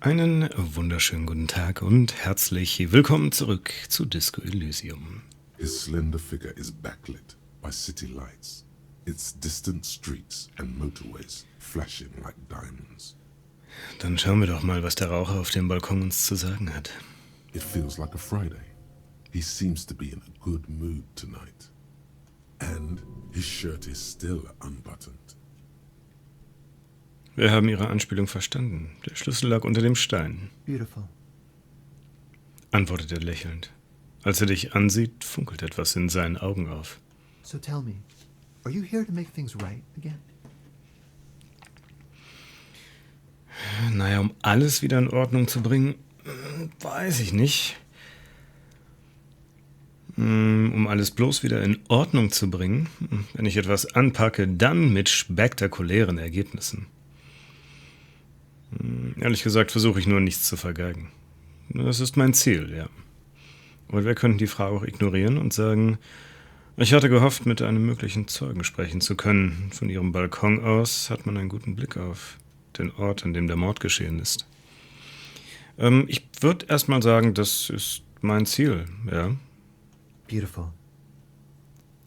Einen wunderschönen guten Tag und herzlich willkommen zurück zu Disco Elysium. His slender figure is backlit by city lights, its distant streets and motorways flashing like diamonds. Dann schauen wir doch mal, was der Raucher auf dem Balkon uns zu sagen hat. It feels like a Friday. He seems to be in a good mood tonight. And his shirt is still unbuttoned. Wir haben Ihre Anspielung verstanden. Der Schlüssel lag unter dem Stein, Beautiful. antwortet er lächelnd. Als er dich ansieht, funkelt etwas in seinen Augen auf. So tell me, are you here to make things right again? Naja, um alles wieder in Ordnung zu bringen, weiß ich nicht. Um alles bloß wieder in Ordnung zu bringen, wenn ich etwas anpacke, dann mit spektakulären Ergebnissen. Ehrlich gesagt versuche ich nur nichts zu vergeigen. Das ist mein Ziel, ja. Und wir könnten die Frage auch ignorieren und sagen, ich hatte gehofft, mit einem möglichen Zeugen sprechen zu können. Von ihrem Balkon aus hat man einen guten Blick auf den Ort, an dem der Mord geschehen ist. Ich würde erstmal sagen, das ist mein Ziel, ja, Beautiful.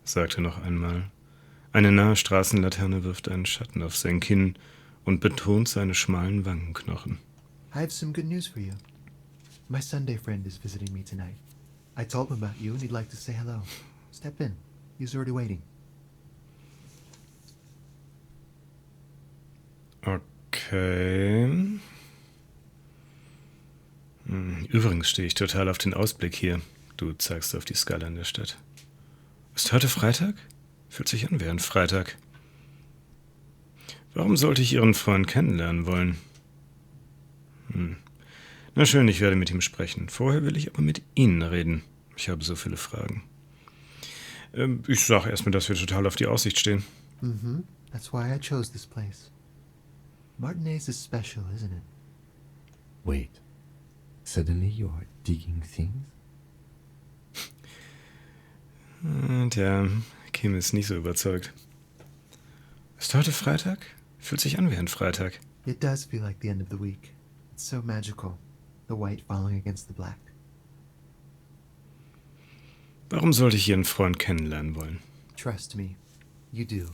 sagte noch einmal. Eine nahe Straßenlaterne wirft einen Schatten auf sein Kinn und betont seine schmalen Wangenknochen. I have some good news for you. My Sunday friend is visiting me tonight. I told him about you and he'd like to say hello. Step in. He's already waiting. Okay. Übrigens stehe ich total auf den Ausblick hier. Du zeigst auf die Skala in der Stadt. Ist heute Freitag? Fühlt sich an wie ein Freitag. Warum sollte ich Ihren Freund kennenlernen wollen? Na schön, ich werde mit ihm sprechen. Vorher will ich aber mit Ihnen reden. Ich habe so viele Fragen. Ich sage erstmal, dass wir total auf die Aussicht stehen. That's why I chose this place. Martinez is special, isn't it? Wait, suddenly you are digging things? Tja, Kim ist nicht so überzeugt. Ist heute Freitag? Fühlt sich an wie ein Freitag. It does feel like the end of the week. It's so magical. The white falling against the black. Warum sollte ich Ihren Freund kennenlernen wollen? Trust me, you do.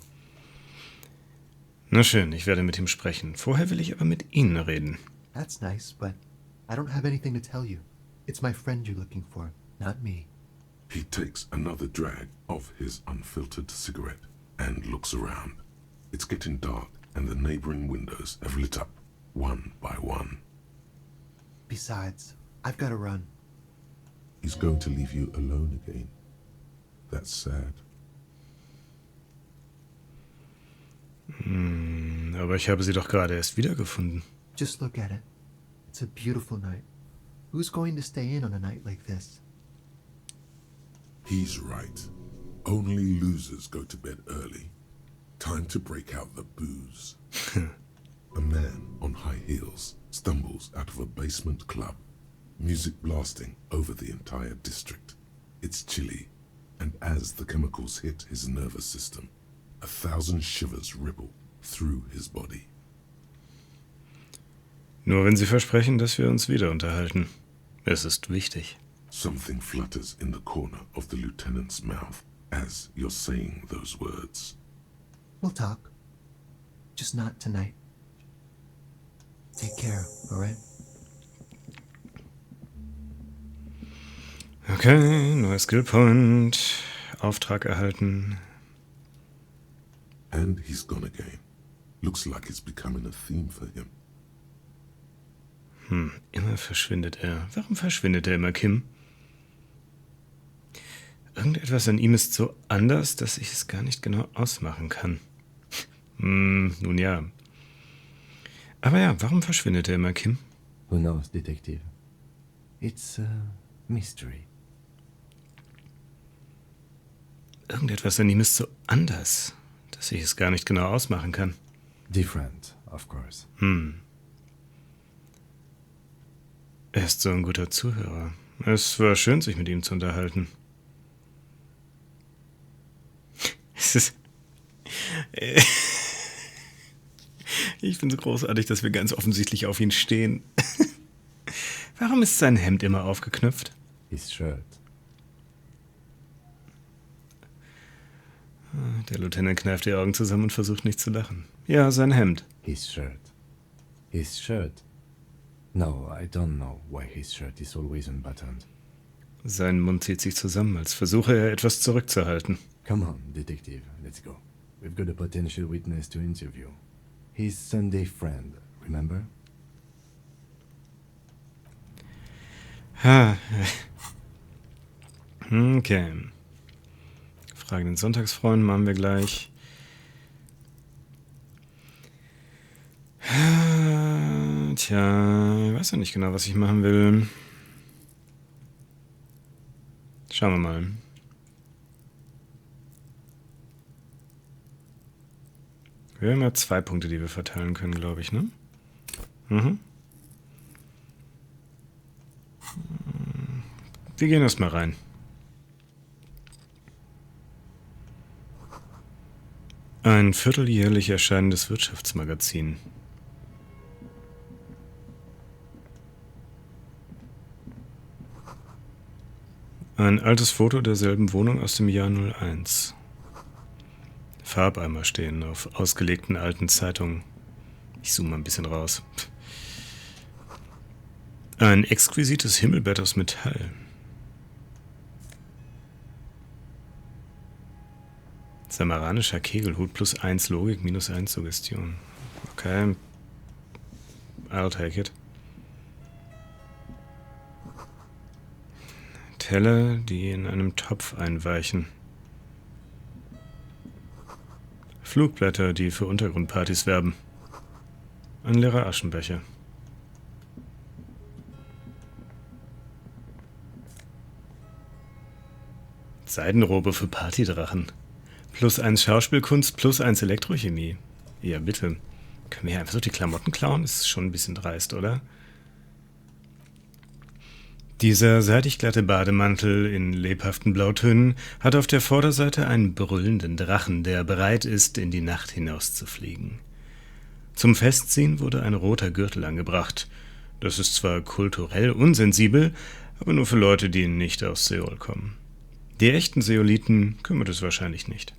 Na schön, ich werde mit ihm sprechen. Vorher will ich aber mit Ihnen reden. That's nice, but I don't have anything to tell you. It's my friend you're looking for, not me. He takes another drag of his unfiltered cigarette and looks around. It's getting dark and the neighboring windows have lit up, one by one. Besides, I've got to run. He's going to leave you alone again. That's sad. Aber ich habe sie doch gerade erst wiedergefunden. Just look at it. It's a beautiful night. Who's going to stay in on a night like this? He's right. Only losers go to bed early. Time to break out the booze. A man on high heels stumbles out of a basement club, music blasting over the entire district. It's chilly, and as the chemicals hit his nervous system, 1,000 shivers ripple through his body. Nur wenn Sie versprechen, dass wir uns wieder unterhalten. Es ist wichtig. Something flutters in the corner of the lieutenant's mouth as you're saying those words. We'll talk. Just not tonight. Take care, alright? Okay, neuer Skillpoint. Auftrag erhalten. And he's gone again. Looks like it's becoming a theme for him. Immer verschwindet er. Warum verschwindet er immer, Kim? Irgendetwas an ihm ist so anders, dass ich es gar nicht genau ausmachen kann. Nun ja. Aber ja, warum verschwindet er immer, Kim? Who knows, Detective? It's a mystery. Irgendetwas an ihm ist so anders, dass ich es gar nicht genau ausmachen kann. Different, of course. Er ist so ein guter Zuhörer. Es war schön, sich mit ihm zu unterhalten. Es ist... Ich finde es großartig, dass wir ganz offensichtlich auf ihn stehen. Warum ist sein Hemd immer aufgeknöpft? His shirt. Der Lieutenant kneift die Augen zusammen und versucht nicht zu lachen. Ja, sein Hemd. His shirt. His shirt. No, I don't know why his shirt is always unbuttoned. Sein Mund zieht sich zusammen, als versuche er etwas zurückzuhalten. Come on, detective, let's go. We've got a potential witness to interview. His Sunday friend, remember? Okay. Fragen den Sonntagsfreund machen wir gleich. Tja, ich weiß ja nicht genau, was ich machen will. Schauen wir mal. Wir haben ja 2 Punkte, die wir verteilen können, glaube ich, ne? Mhm. Wir gehen erstmal rein. Ein vierteljährlich erscheinendes Wirtschaftsmagazin. Ein altes Foto derselben Wohnung aus dem Jahr 01. Farbeimer stehen auf ausgelegten alten Zeitungen. Ich zoome mal ein bisschen raus. Ein exquisites Himmelbett aus Metall. Samaranischer Kegelhut +1 Logik, -1 Suggestion. Okay. I'll take it. Teller, die in einem Topf einweichen. Flugblätter, die für Untergrundpartys werben. Ein leerer Aschenbecher. Seidenrobe für Partydrachen. +1 Schauspielkunst, +1 Elektrochemie. Ja, bitte. Können wir hier einfach so die Klamotten klauen? Ist schon ein bisschen dreist, oder? Dieser seidig glatte Bademantel in lebhaften Blautönen hat auf der Vorderseite einen brüllenden Drachen, der bereit ist, in die Nacht hinauszufliegen. Zum Festziehen wurde ein roter Gürtel angebracht. Das ist zwar kulturell unsensibel, aber nur für Leute, die nicht aus Seoul kommen. Die echten Seoliten kümmert es wahrscheinlich nicht.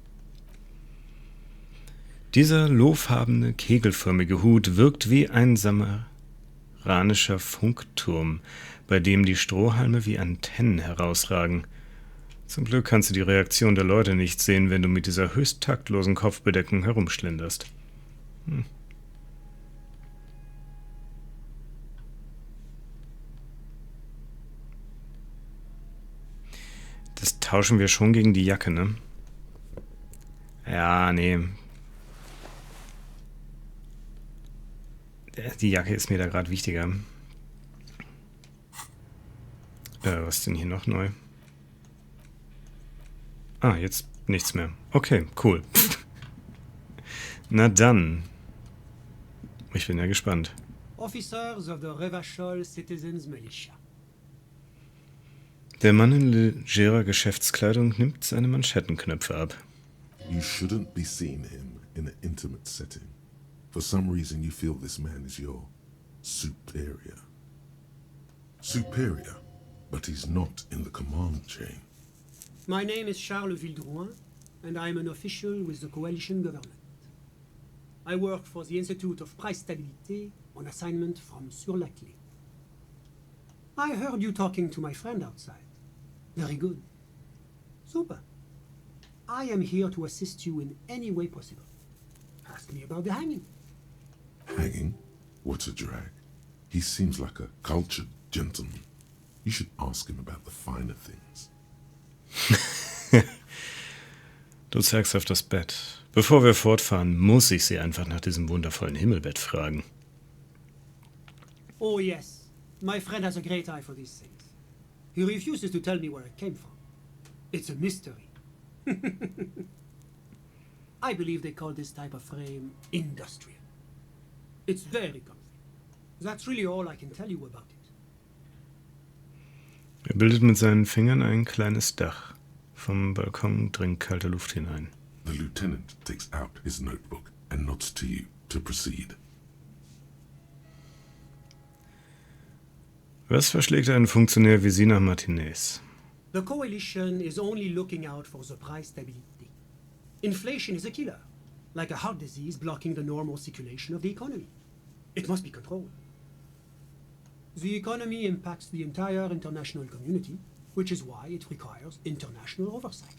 Dieser lohfarbene, kegelförmige Hut wirkt wie ein samaranischer Funkturm, bei dem die Strohhalme wie Antennen herausragen. Zum Glück kannst du die Reaktion der Leute nicht sehen, wenn du mit dieser höchst taktlosen Kopfbedeckung herumschlenderst. Das tauschen wir schon gegen die Jacke, ne? Ja, nee. Die Jacke ist mir da gerade wichtiger. Was ist denn hier noch neu? Ah, jetzt nichts mehr. Okay, cool. Na dann. Ich bin ja gespannt. Officers of the Revachol Citizens Militia. Der Mann in legerer Geschäftskleidung nimmt seine Manschettenknöpfe ab. You shouldn't be seeing him in an intimate setting. For some reason you feel this man is your superior. Superior, but he's not in the command chain. My name is Charles Vildrouin, and I am an official with the coalition government. I work for the Institute of Price Stabilité on assignment from Sur-la-Clé. I heard you talking to my friend outside. Very good. Super. I am here to assist you in any way possible. Ask me about the hanging. Hanging? What a drag. He seems like a cultured gentleman. You should ask him about the finer things. Du zeigst auf das Bett. Bevor wir fortfahren, muss ich Sie einfach nach diesem wundervollen Himmelbett fragen. Oh yes, my friend has a great eye for these things. He refuses to tell me where it came from. It's a mystery. I believe they call this type of frame industrial. It's very comfy. That's really all I can tell you about it. Er bildet mit seinen Fingern ein kleines Dach. Vom Balkon dringt kalte Luft hinein. The lieutenant takes out his notebook and nods to you to proceed. Was verschlägt einen Funktionär wie Sie nach Martinez? The coalition is only looking out for the price stability. Inflation is a killer, like a heart disease blocking the normal circulation of the economy. It must be controlled. The economy impacts the entire international community, which is why it requires international oversight.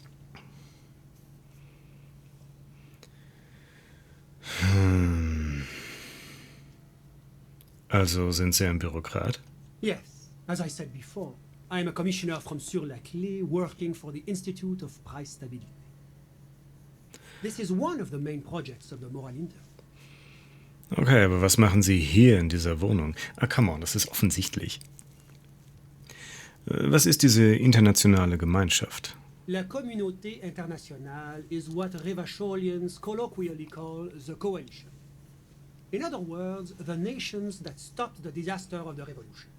Also sind Sie ein Bürokrat? Yes, as I said before, I am a commissioner from Sur-la-Clé working for the Institute of Price Stability. This is one of the main projects of the Moral Inter. Okay, aber was machen Sie hier in dieser Wohnung? Ah, come on, das ist offensichtlich. Was ist diese internationale Gemeinschaft? La communauté internationale is what Revacholians colloquially call the coalition. In other words, the nations that stopped the disaster of the revolution.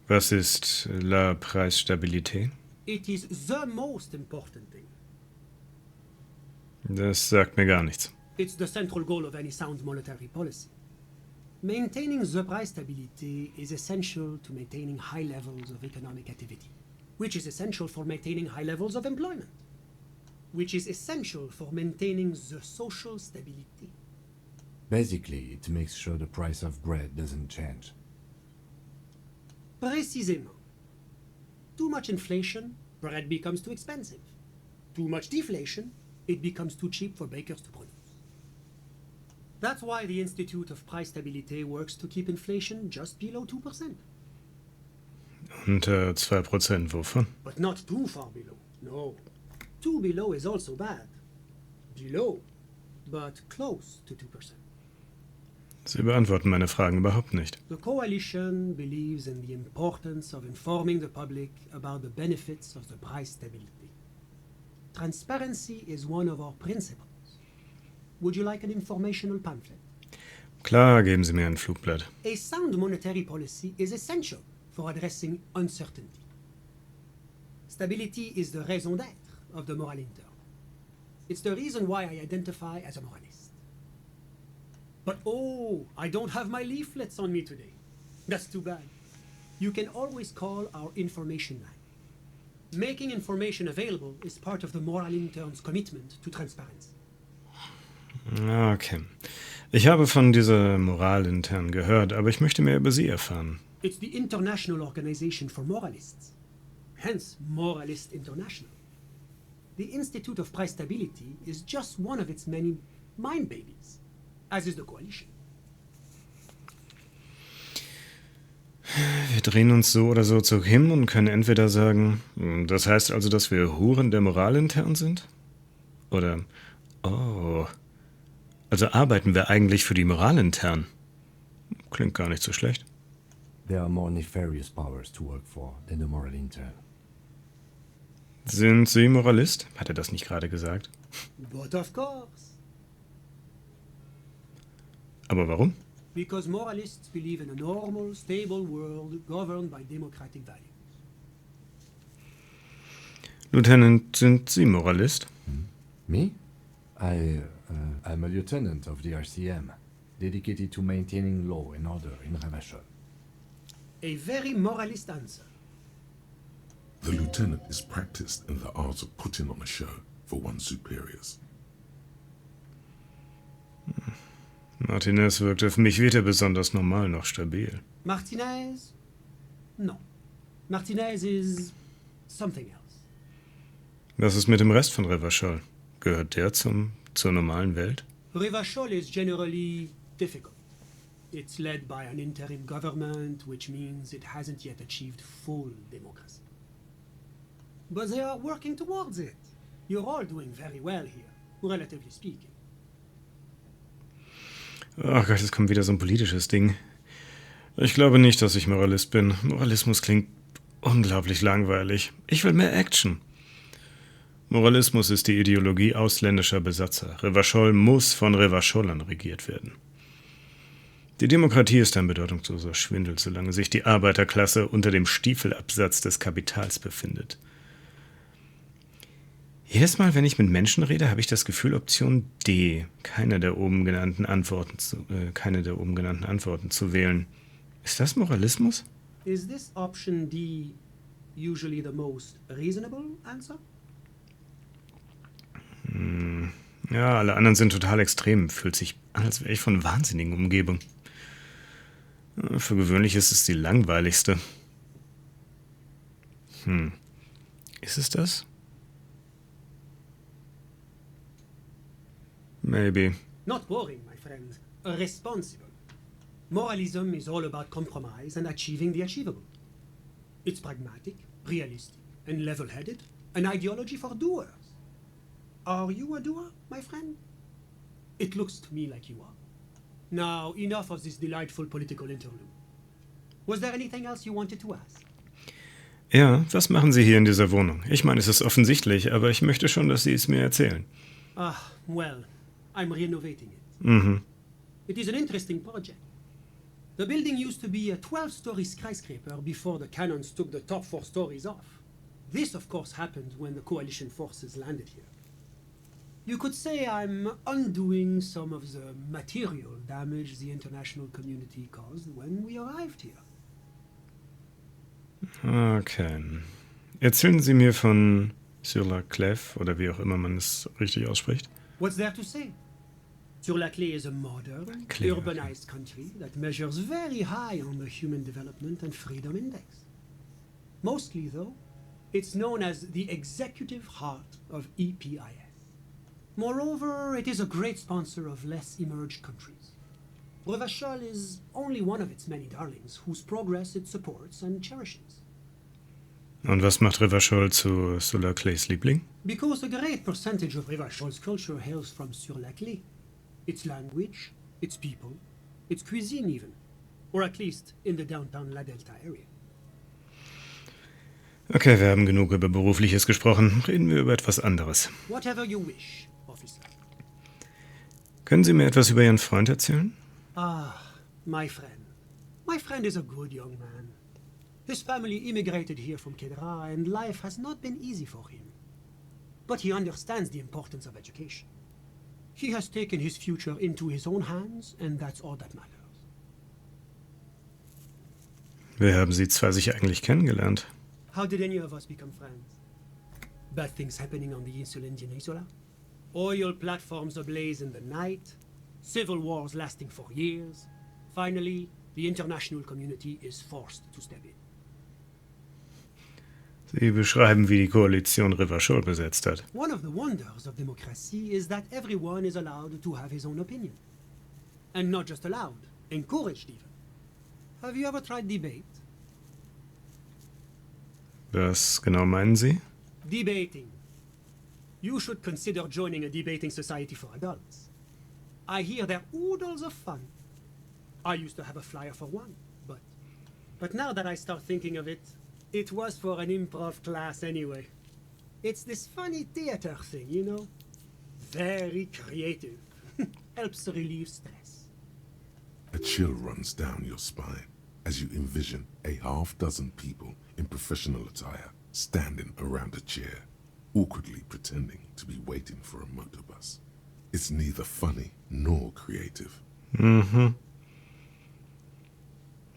Was ist La Preisstabilité? It is the most important thing. Das sagt mir gar nichts. It's the central goal of any sound monetary policy. Maintaining the price stability is essential to maintaining high levels of economic activity, which is essential for maintaining high levels of employment, which is essential for maintaining the social stability. Basically, it makes sure the price of bread doesn't change. Précisément. Too much inflation, bread becomes too expensive. Too much deflation, it becomes too cheap for bakers to produce. That's why the Institute of Price Stability works to keep inflation just below 2%. Unter 2%, wovon? But not too far below. No. Too below is also bad. Below, but close to 2%. Sie beantworten meine Fragen überhaupt nicht. The coalition believes in the importance of informing the public about the benefits of the price stability. Transparency is one of our principles. Would you like an informational pamphlet? Klar, geben Sie mir ein Flugblatt. A sound monetary policy is essential for addressing uncertainty. Stability is the raison d'être of the moral intern. It's the reason why I identify as a moralist. But oh, I don't have my leaflets on me today. That's too bad. You can always call our information line. Making information available is part of the moral intern's commitment to transparency. Okay. Ich habe von dieser Moralintern gehört, aber ich möchte mehr über Sie erfahren. It's the International Organization for Moralists, hence Moralist International. The Institute of Price Stability is just one of its many mind babies, as is the coalition. Wir drehen uns so oder so zu Kim und können entweder sagen, das heißt also, dass wir Huren der Moralintern sind? Oder, oh, also arbeiten wir eigentlich für die Moralintern? Klingt gar nicht so schlecht. There are more nefarious powers to work for than the moral intern. Sind Sie Moralist? Hat er das nicht gerade gesagt? But of course, Aber warum? because moralists believe in a normal, stable world governed by democratic values. Lieutenant, sind Sie Moralist? Me? I'm a lieutenant of the RCM, dedicated to maintaining law and order in Ravachol. A very moralist answer. The lieutenant is practiced in the art of putting on a show for one's superiors. Martinez wirkt auf mich weder besonders normal noch stabil. Martinez? No. Martinez is something else. Was ist mit dem Rest von Revachol? Gehört der zur normalen Welt? Revachol is generally difficult. It's led by an interim government, which means it hasn't yet achieved full democracy. But they are working towards it. You're all doing very well here, relatively speaking. Oh Gott, es kommt wieder so ein politisches Ding. Ich glaube nicht, dass ich Moralist bin. Moralismus klingt unglaublich langweilig. Ich will mehr Action. Moralismus ist die Ideologie ausländischer Besatzer. Revachol muss von Revacholern regiert werden. Die Demokratie ist ein bedeutungsloser Schwindel, solange sich die Arbeiterklasse unter dem Stiefelabsatz des Kapitals befindet. Jedes Mal, wenn ich mit Menschen rede, habe ich das Gefühl, Option D, keine der oben genannten Antworten zu wählen. Ist das Moralismus? Is this option D usually the most reasonable answer? Ja, alle anderen sind total extrem. Fühlt sich an, als wäre ich von Wahnsinnigen umgeben. Für gewöhnlich ist es die langweiligste. Ist es das? Maybe. Not boring, my friend. Responsible. Moralism is all about compromise and achieving the achievable. It's pragmatic, realistic, and level-headed. An ideology for doers. Are you a doer, my friend? It looks to me like you are. Now, enough of this delightful political interlude. Was there anything else you wanted to ask? Ja, was machen Sie hier in dieser Wohnung? Ich meine, es ist offensichtlich, aber ich möchte schon, dass Sie es mir erzählen. Well, I'm renovating it. Mhm. It is an interesting project. The building used to be a 12-story skyscraper before the cannons took the top 4 stories off. This, of course, happened when the coalition forces landed here. You could say I'm undoing some of the material damage the international community caused when we arrived here. Okay. Erzählen Sie mir von Sur la Clef oder wie auch immer man es richtig ausspricht. What's there to say? Sur-la-Clé is a modern, Clé, urbanized country that measures very high on the Human Development and Freedom Index. Mostly, though, it's known as the executive heart of EPIS. Moreover, it is a great sponsor of less emerged countries. Revachol is only one of its many darlings whose progress it supports and cherishes. Und was macht Revachol zu Sur la Clés Liebling? Because a great percentage of Revachol's culture hails from Sur-la-Clé. Its language, its people, its cuisine even. Or at least in the downtown La Delta area. Okay, wir haben genug über Berufliches gesprochen. Reden wir über etwas anderes. Whatever you wish, officer. Können Sie mir etwas über Ihren Freund erzählen? My friend. My friend is a good young man. His family immigrated here from Kedra, and life has not been easy for him. But he understands the importance of education. He has taken his future into his own hands, and that's all that matters. Wie haben Sie zwei sich eigentlich kennengelernt? How did any of us become friends? Bad things happening on the Insulindian Peninsula? Oil platforms ablaze in the night? Civil wars lasting for years? Finally, the international community is forced to step in. Sie beschreiben, wie die Koalition Revachol besetzt hat. One of the wonders of democracy is that everyone is allowed to have his own opinion. And not just allowed, encouraged even. Have you ever tried debate? Was genau meinen Sie? Debating. You should consider joining a debating society for adults. I hear they're oodles of fun. I used to have a flyer for one, but now that I start thinking of it, it was for an improv class anyway. It's this funny theater thing, you know? Very creative. Helps relieve stress. A chill runs down your spine as you envision a half-dozen people in professional attire standing around a chair, awkwardly pretending to be waiting for a motorbus. It's neither funny nor creative. Mhm.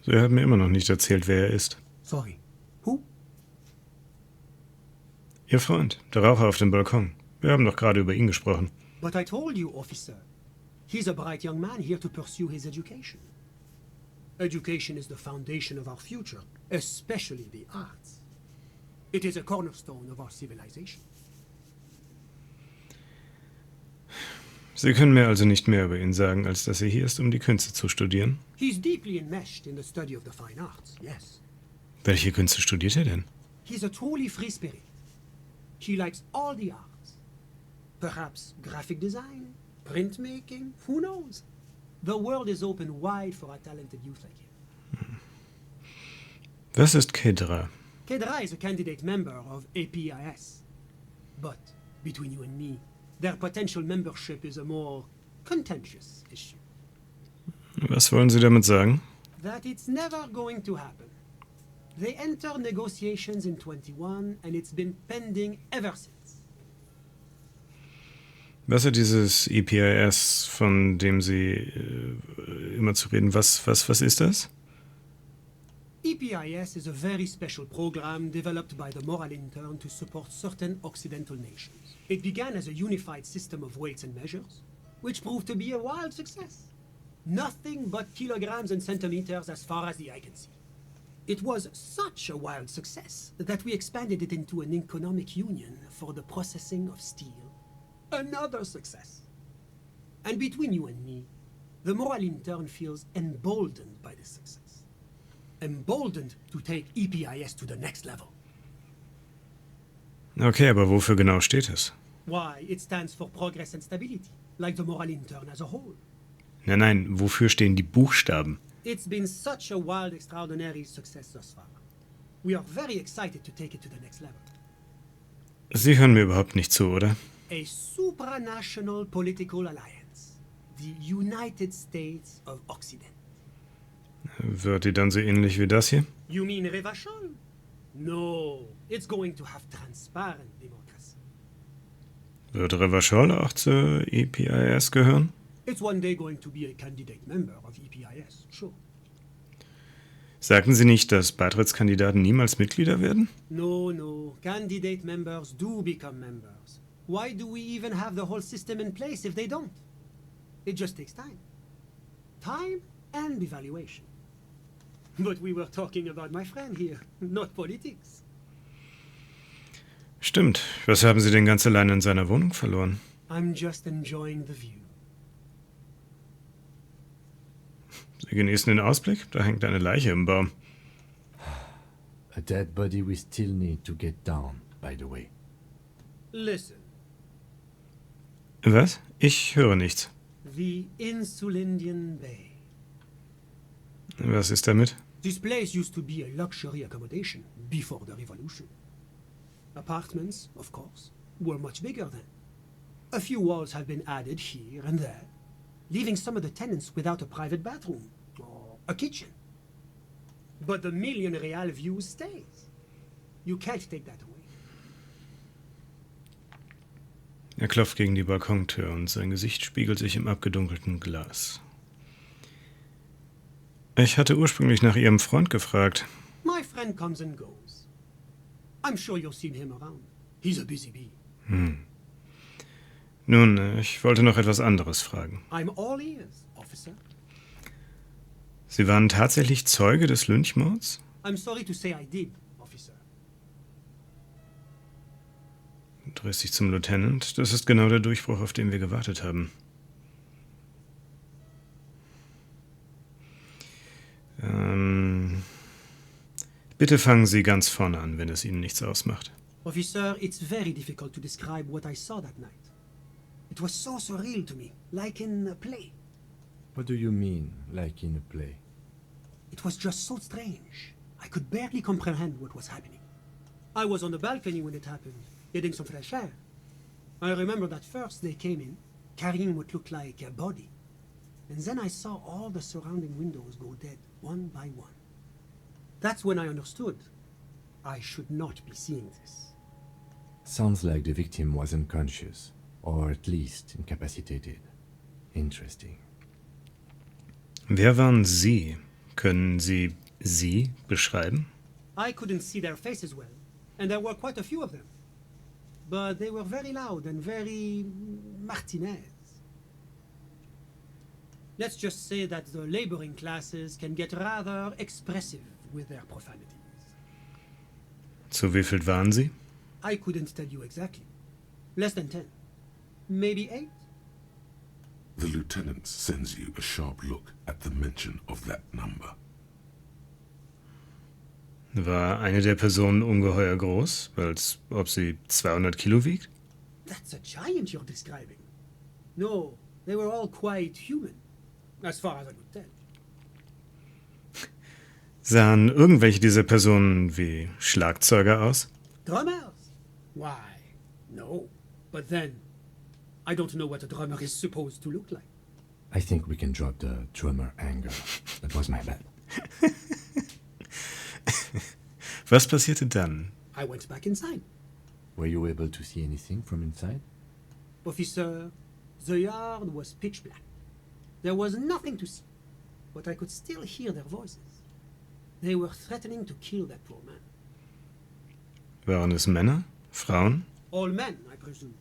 Sie haben mir immer noch nicht erzählt, wer er ist. Sorry. Who? Ihr Freund, der Raucher auf dem Balkon. Wir haben doch gerade über ihn gesprochen. But I told you, officer. He's a bright young man here to pursue his education. Education is the foundation of our future, especially the arts. It is a cornerstone of our civilization. Sie können mir also nicht mehr über ihn sagen, als dass er hier ist, um die Künste zu studieren. He's deeply enmeshed in the study of the fine arts, yes. Welche Künste studiert er denn? He's a truly free spirit. He likes all the arts. Perhaps graphic design, printmaking, who knows? The world is open wide for a talented youth like him. Was ist Kedra? Kedra is a candidate member of APIS. But, between you and me, their potential membership is a more contentious issue. Was wollen Sie damit sagen? That it's never going to happen. They enter negotiations in 21 and it's been pending ever since. Was ist dieses EPIS, von dem Sie immer zu reden? Was ist das? EPIS is a very special program developed by the Moral Intern to support certain Occidental nations. It began as a unified system of weights and measures, which proved to be a wild success. Nothing but kilograms and centimeters as far as the eye can see. It was such a wild success that we expanded it into an economic union for the processing of steel. Another success. And between you and me, the Moral Intern feels emboldened by this success. Emboldened to take EPIS to the next level. Okay, aber wofür genau steht es? Why, it stands for progress and stability, like the Moral Intern as a whole. Nein, wofür stehen die Buchstaben? It's been such a wild, extraordinary success thus far. We are very excited to take it to the next level. Sie hören mir überhaupt nicht zu, oder? A supranational political alliance. The United States of Occident. Wird die dann so ähnlich wie das hier? You mean Revachol? No, it's going to have transparent democracy. Wird Revachol auch zur EPIS gehören? It's one day going to be a candidate member of EPIS, sure. Sagten Sie nicht, dass Beitrittskandidaten niemals Mitglieder werden? No, candidate members do become members. Why do we even have the whole system in place if they don't? It just takes time. Time and evaluation. But we were talking about my friend here, not politics. Stimmt. Was haben Sie denn ganz alleine in seiner Wohnung verloren? I'm just enjoying the view. Sie genießen den Ausblick? Da hängt eine Leiche im Baum. A dead body we still need to get down, by the way. Listen, Was? Ich höre nichts. the Insulindian Bay. Was ist damit? This place used to be a luxury accommodation before the revolution. Apartments, of course, were much bigger then. A few walls have been added here and there, leaving some of the tenants without a private bathroom or a kitchen. But the million real view stays. You can't take that away. Er klopft gegen die Balkontür und sein Gesicht spiegelt sich im abgedunkelten Glas. Ich hatte ursprünglich nach Ihrem Freund gefragt. My friend comes and goes. I'm sure you've seen him around. He's a busy bee. Nun, ich wollte noch etwas anderes fragen. I'm all ears, officer. Sie waren tatsächlich Zeuge des Lynchmords? I'm sorry to say I did, officer. Drehst sich zum Lieutenant. Das ist genau der Durchbruch, auf den wir gewartet haben. Bitte fangen Sie ganz vorne an, wenn es Ihnen nichts ausmacht. Officer, it's very difficult to describe what I saw that night. It was so surreal to me, like in a play. What do you mean, like in a play? It was just so strange. I could barely comprehend what was happening. I was on the balcony when it happened, getting some fresh air. I remember that first they came in, carrying what looked like a body. And then I saw all the surrounding windows go dead, one by one. That's when I understood. I should not be seeing this. Sounds like the victim was unconscious, or at least incapacitated. Interesting. Wer waren Sie? Können Sie beschreiben? I couldn't see their faces well, and there were quite a few of them. But they were very loud and very Martinez. Let's just say that the laboring classes can get rather expressive with their profanities. Zu wieviel waren Sie? I couldn't tell you exactly. Less than 10. Maybe 8? The lieutenant sends you a sharp look at the mention of that number. War eine der Personen ungeheuer groß, als ob sie 200 Kilo wiegt? That's a giant you're describing. No, they were all quite human, as far as I could tell. Sahen irgendwelche dieser Personen wie Schlagzeuger aus? Drummers? Why, no. But then, I don't know what a drummer is supposed to look like. I think we can drop the drummer angle. That was my bad. Was passierte dann? I went back inside. Were you able to see anything from inside? Officer, the yard was pitch black. There was nothing to see, but I could still hear their voices. They were threatening to kill that poor man. Waren es Männer? Frauen? All men, I presume.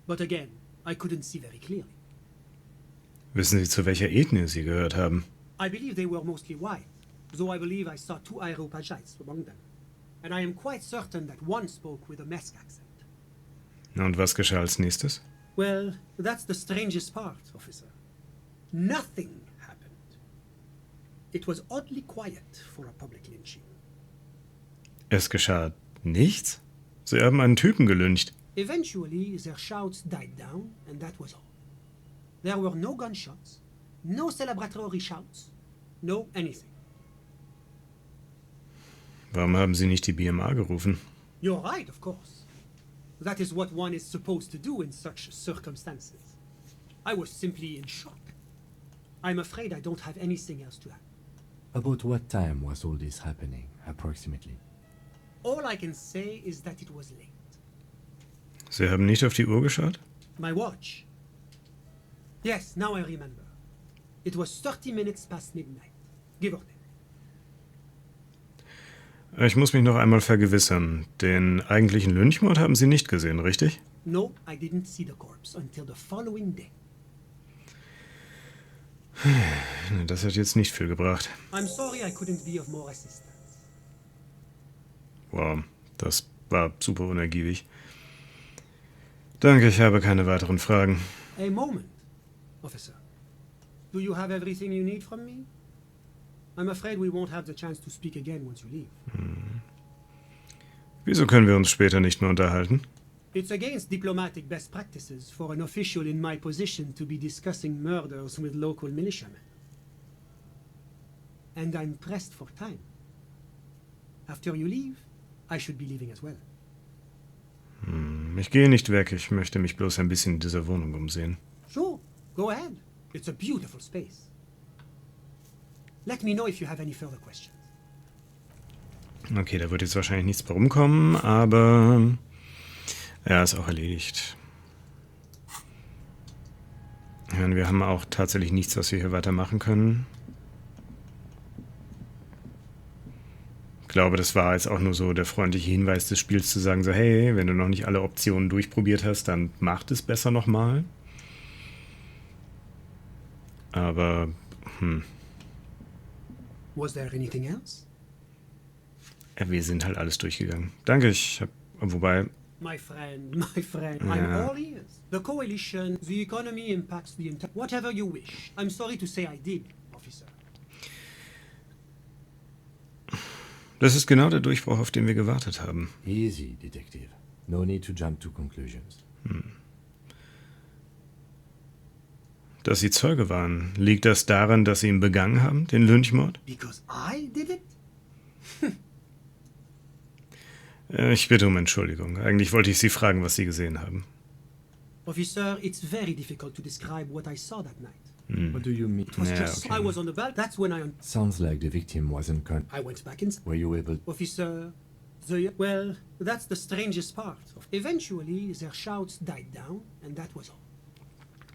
But again, I couldn't see very clearly. Wissen Sie, zu welcher Ethnie Sie gehört haben? I believe they were mostly white, though I believe I saw 2 Areopagites among them. And I am quite certain that one spoke with a Mesk accent. Na, und was geschah als nächstes? Well, that's the strangest part, officer. Nothing happened. It was oddly quiet for a public lynching. Es geschah nichts? Sie haben einen Typen gelyncht. Eventually, their shouts died down, and that was all. There were no gunshots, no celebratory shouts, no anything. Warum haben Sie nicht die BMA gerufen? You're right, of course. That is what one is supposed to do in such circumstances. I was simply in shock. I'm afraid I don't have anything else to add. About what time was all this happening, approximately? All I can say is that it was late. Sie haben nicht auf die Uhr geschaut? My watch. Yes, now I remember. It was 30 minutes past midnight, give or take. Ich muss mich noch einmal vergewissern. Den eigentlichen Lynchmord haben Sie nicht gesehen, richtig? No, I didn't see the corpse until the following day. Das hat jetzt nicht viel gebracht. I'm sorry I couldn't be of more assistance. Wow, das war super unergiebig. Danke, ich habe keine weiteren Fragen. A moment, officer. Do you have everything you need from me? I'm afraid we won't have the chance to speak again once you leave. Wieso können wir uns später nicht mehr unterhalten? It's against diplomatic best practices for an official in my position to be discussing murders with local militiamen. And I'm pressed for time. After you leave, I should be leaving as well. Ich gehe nicht weg, ich möchte mich bloß ein bisschen in dieser Wohnung umsehen. Sure, go ahead. It's a beautiful space. Let me know if you have any further questions. Okay, da wird jetzt wahrscheinlich nichts bei rumkommen, aber ja, ist auch erledigt. Ja, und wir haben auch tatsächlich nichts, was wir hier weitermachen können. Ich glaube, das war jetzt auch nur so der freundliche Hinweis des Spiels zu sagen, so hey, wenn du noch nicht alle Optionen durchprobiert hast, dann mach es besser nochmal. Aber, Was there anything else? ja, wir sind halt alles durchgegangen. Danke, wobei, My friend, I'm Yeah. all ears. The coalition, the economy impacts the entire... Whatever you wish. I'm sorry to say I did, officer. das ist genau der Durchbruch, auf den wir gewartet haben. Easy, Detective. No need to jump to conclusions. Dass Sie Zeuge waren, liegt das daran, dass Sie ihn begangen haben, den Lynchmord? Because I did it? Ich bitte um Entschuldigung. Eigentlich wollte ich Sie fragen, was Sie gesehen haben. Officer, it's very difficult to describe what I saw that night. What do you mean? It was Yeah, just... okay. I was on the bell. That's when Sounds like the victim wasn't I went back inside. Were you able... Officer, well, that's the strangest part. Eventually, their shouts died down, and that was all.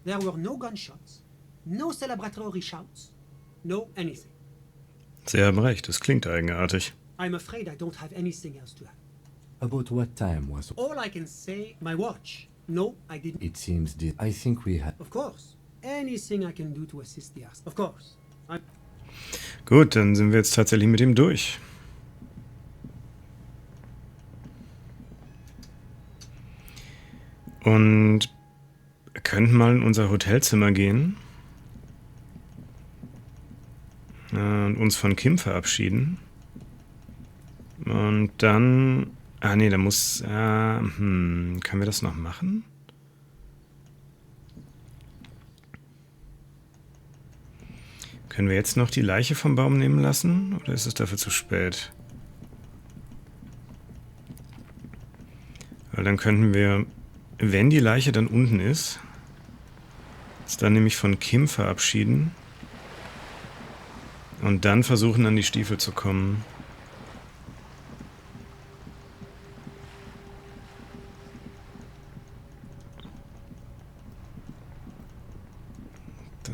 There were no gunshots, no celebratory shouts, no anything. Sie haben recht, es klingt eigenartig. I'm afraid I don't have anything else to add. About what time was... All I can say, my watch. No, I didn't. It seems that... I think we had... Of course. Anything I can do to assist the ass. Of course. Gut, dann sind wir jetzt tatsächlich mit ihm durch. Und wir könnten mal in unser Hotelzimmer gehen und uns von Kim verabschieden. Und dann... Ah nee, da muss... können wir das noch machen? Können wir jetzt noch die Leiche vom Baum nehmen lassen? Oder ist es dafür zu spät? Weil dann könnten wir, wenn die Leiche dann unten ist, uns dann nämlich von Kim verabschieden und dann versuchen, an die Stiefel zu kommen.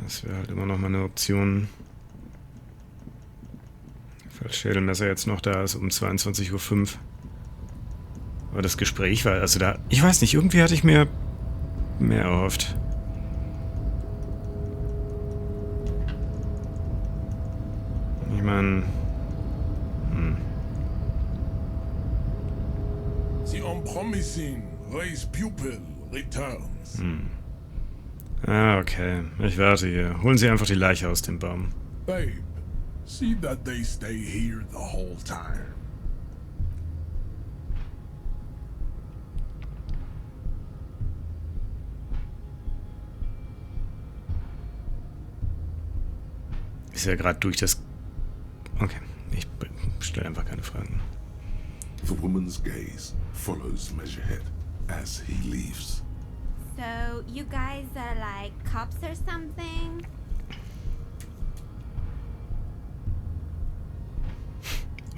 Das wäre halt immer noch mal eine Option. das Schädelmesser jetzt noch da ist um 22:05 Uhr. Aber das Gespräch war, also da, ich weiß nicht, irgendwie hatte ich mir mehr erhofft. Ich meine, The unpromising race pupil returns. Ah, okay. Ich warte hier. Holen Sie einfach die Leiche aus dem Baum. Babe, see that they stay here the whole time. Ist ja gerade durch das... Okay, ich stelle einfach keine Fragen. The woman's gaze follows Measurehead as he leaves. So, you guys are like cops or something?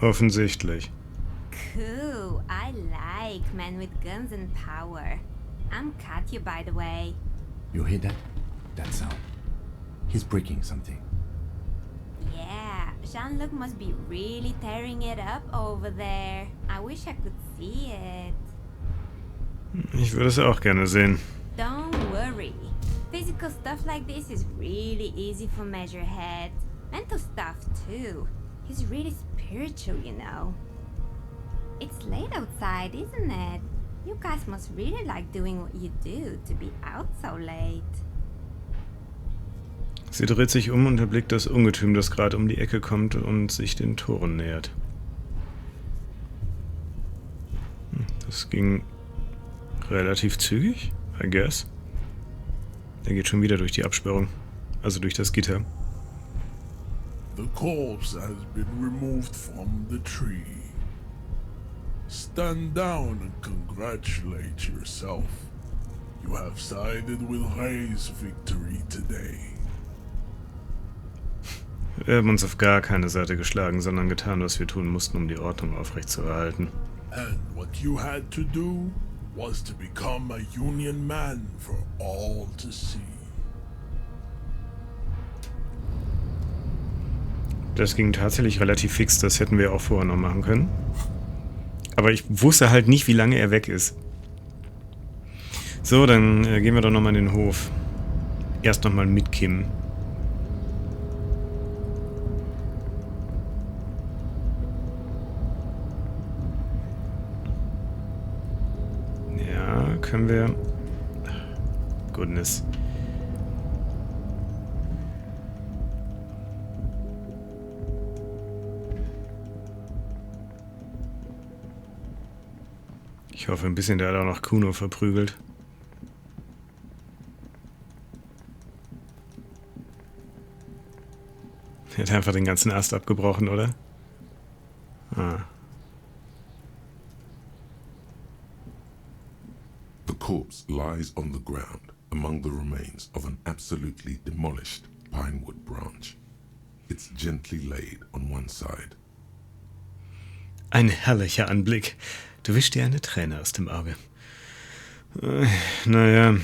Offensichtlich. Cool, I like men with guns and power. I'm Katya, by the way. You hear that? That sound. He's breaking something. Yeah, Jean-Luc must be really tearing it up over there. I wish I could see it. Ich würde es auch gerne sehen. Don't worry. Physical stuff like this is really easy for Measurehead. Mental stuff too. He's really spiritual, you know. It's late outside, isn't it? You guys must really like doing what you do to be out so late. Sie dreht sich um und erblickt das Ungetüm, das gerade um die Ecke kommt und sich den Toren nähert. Das ging relativ zügig, I guess. Er geht schon wieder durch die Absperrung, also durch das Gitter. The corpse has been removed from the tree. Stand down and congratulate yourself. You have sided with Ray's victory today. Wir haben uns auf gar keine Seite geschlagen, sondern getan, was wir tun mussten, um die Ordnung aufrechtzuerhalten. And what you had to do was to become a Union man for all to see. Das ging tatsächlich relativ fix, das hätten wir auch vorher noch machen können. Aber ich wusste halt nicht, wie lange er weg ist. So, dann gehen wir doch nochmal in den Hof. Erst nochmal mit Kim. Ja, können wir... Goodness. Ich hoffe ein bisschen, der hat auch noch Kuno verprügelt. Er hat einfach den ganzen Ast abgebrochen, oder? Ah. The corpse lies on the ground among the remains of an absolutely demolished pinewood branch. It's gently laid on one side. Ein herrlicher Anblick. Du wischst dir eine Träne aus dem Auge. Naja,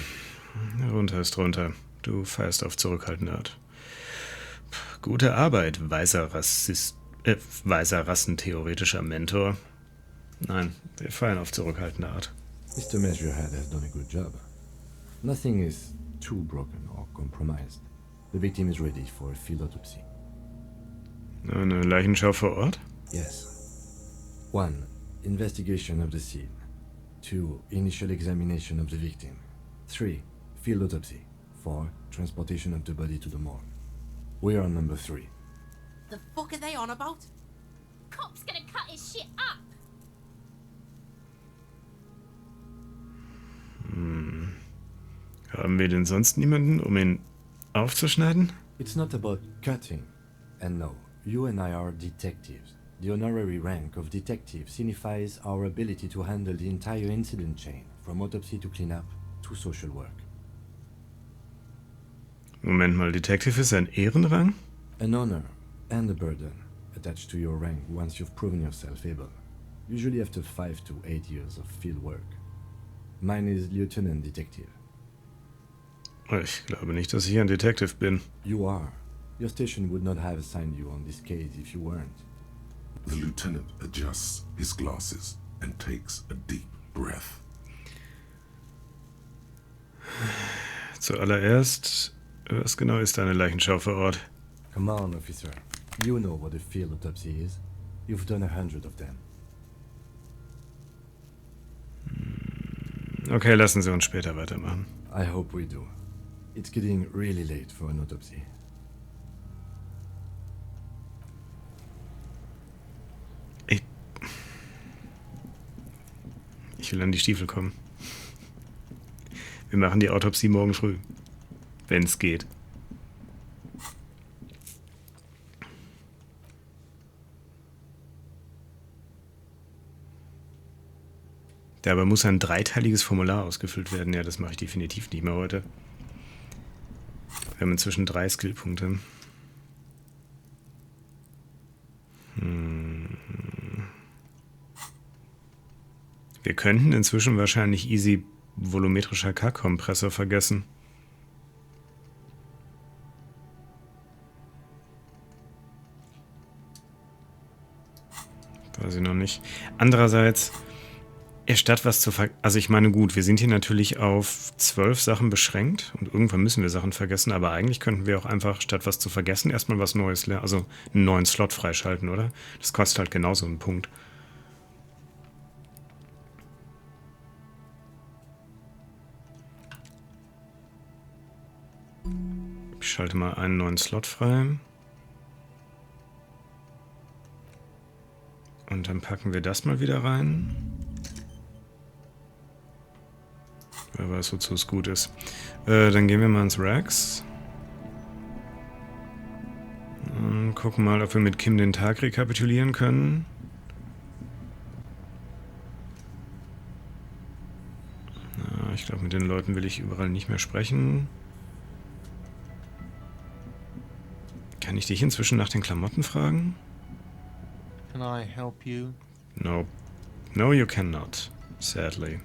runter ist runter. Du feierst auf zurückhaltende Art. Gute Arbeit, weißer rassentheoretischer Mentor. Nein, wir feiern auf zurückhaltende Art. Mr. Measurehead has done a good job. Nothing is too broken or compromised. The victim is ready for a field autopsy. Eine Leichenschau vor Ort? Yes. 1. Investigation of the scene. 2. Initial examination of the victim. 3. Field autopsy. 4. Transportation of the body to the morgue. We are on number 3. The fuck are they on about? Cop's gonna cut his shit up! Haben wir denn sonst niemanden, um ihn aufzuschneiden? It's not about cutting. And no, you and I are detectives. The honorary rank of detective signifies our ability to handle the entire incident chain, from autopsy to cleanup to social work. Moment mal, Detective ist ein Ehrenrang? An honor and a burden attached to your rank once you've proven yourself able, usually after 5 to 8 years of field work. Mine is Lieutenant Detective. Ich glaube nicht, dass ich ein Detective bin. You are. Your station would not have assigned you on this case if you weren't. The lieutenant adjusts his glasses and takes a deep breath. Zuallererst, was genau ist eine Leichenschau vor Ort? Come on, officer. You know what a field autopsy is. You've done 100 of them. Okay, lassen Sie uns später weitermachen. I hope we do. It's getting really late for an autopsy. Ich will an die Stiefel kommen. Wir machen die Autopsie morgen früh. Wenn es geht. Dabei muss ein 3-teiliges Formular ausgefüllt werden. Ja, das mache ich definitiv nicht mehr heute. Wir haben inzwischen 3 Skillpunkte. Wir könnten inzwischen wahrscheinlich easy volumetrischer K-Kompressor vergessen. Weiß ich noch nicht. Andererseits, statt was zu also ich meine, gut, wir sind hier natürlich auf 12 Sachen beschränkt und irgendwann müssen wir Sachen vergessen, aber eigentlich könnten wir auch einfach, statt was zu vergessen, erstmal was Neues lernen, also einen neuen Slot freischalten, oder? Das kostet halt genauso einen Punkt. Ich schalte mal einen neuen Slot frei. Und dann packen wir das mal wieder rein. Wer weiß, wozu es gut ist. Dann gehen wir mal ins Wracks. Und gucken mal, ob wir mit Kim den Tag rekapitulieren können. Ich glaube, mit den Leuten will ich überall nicht mehr sprechen. Kann ich dich inzwischen nach den Klamotten fragen? Can I help you? No. No, you cannot. Sadly.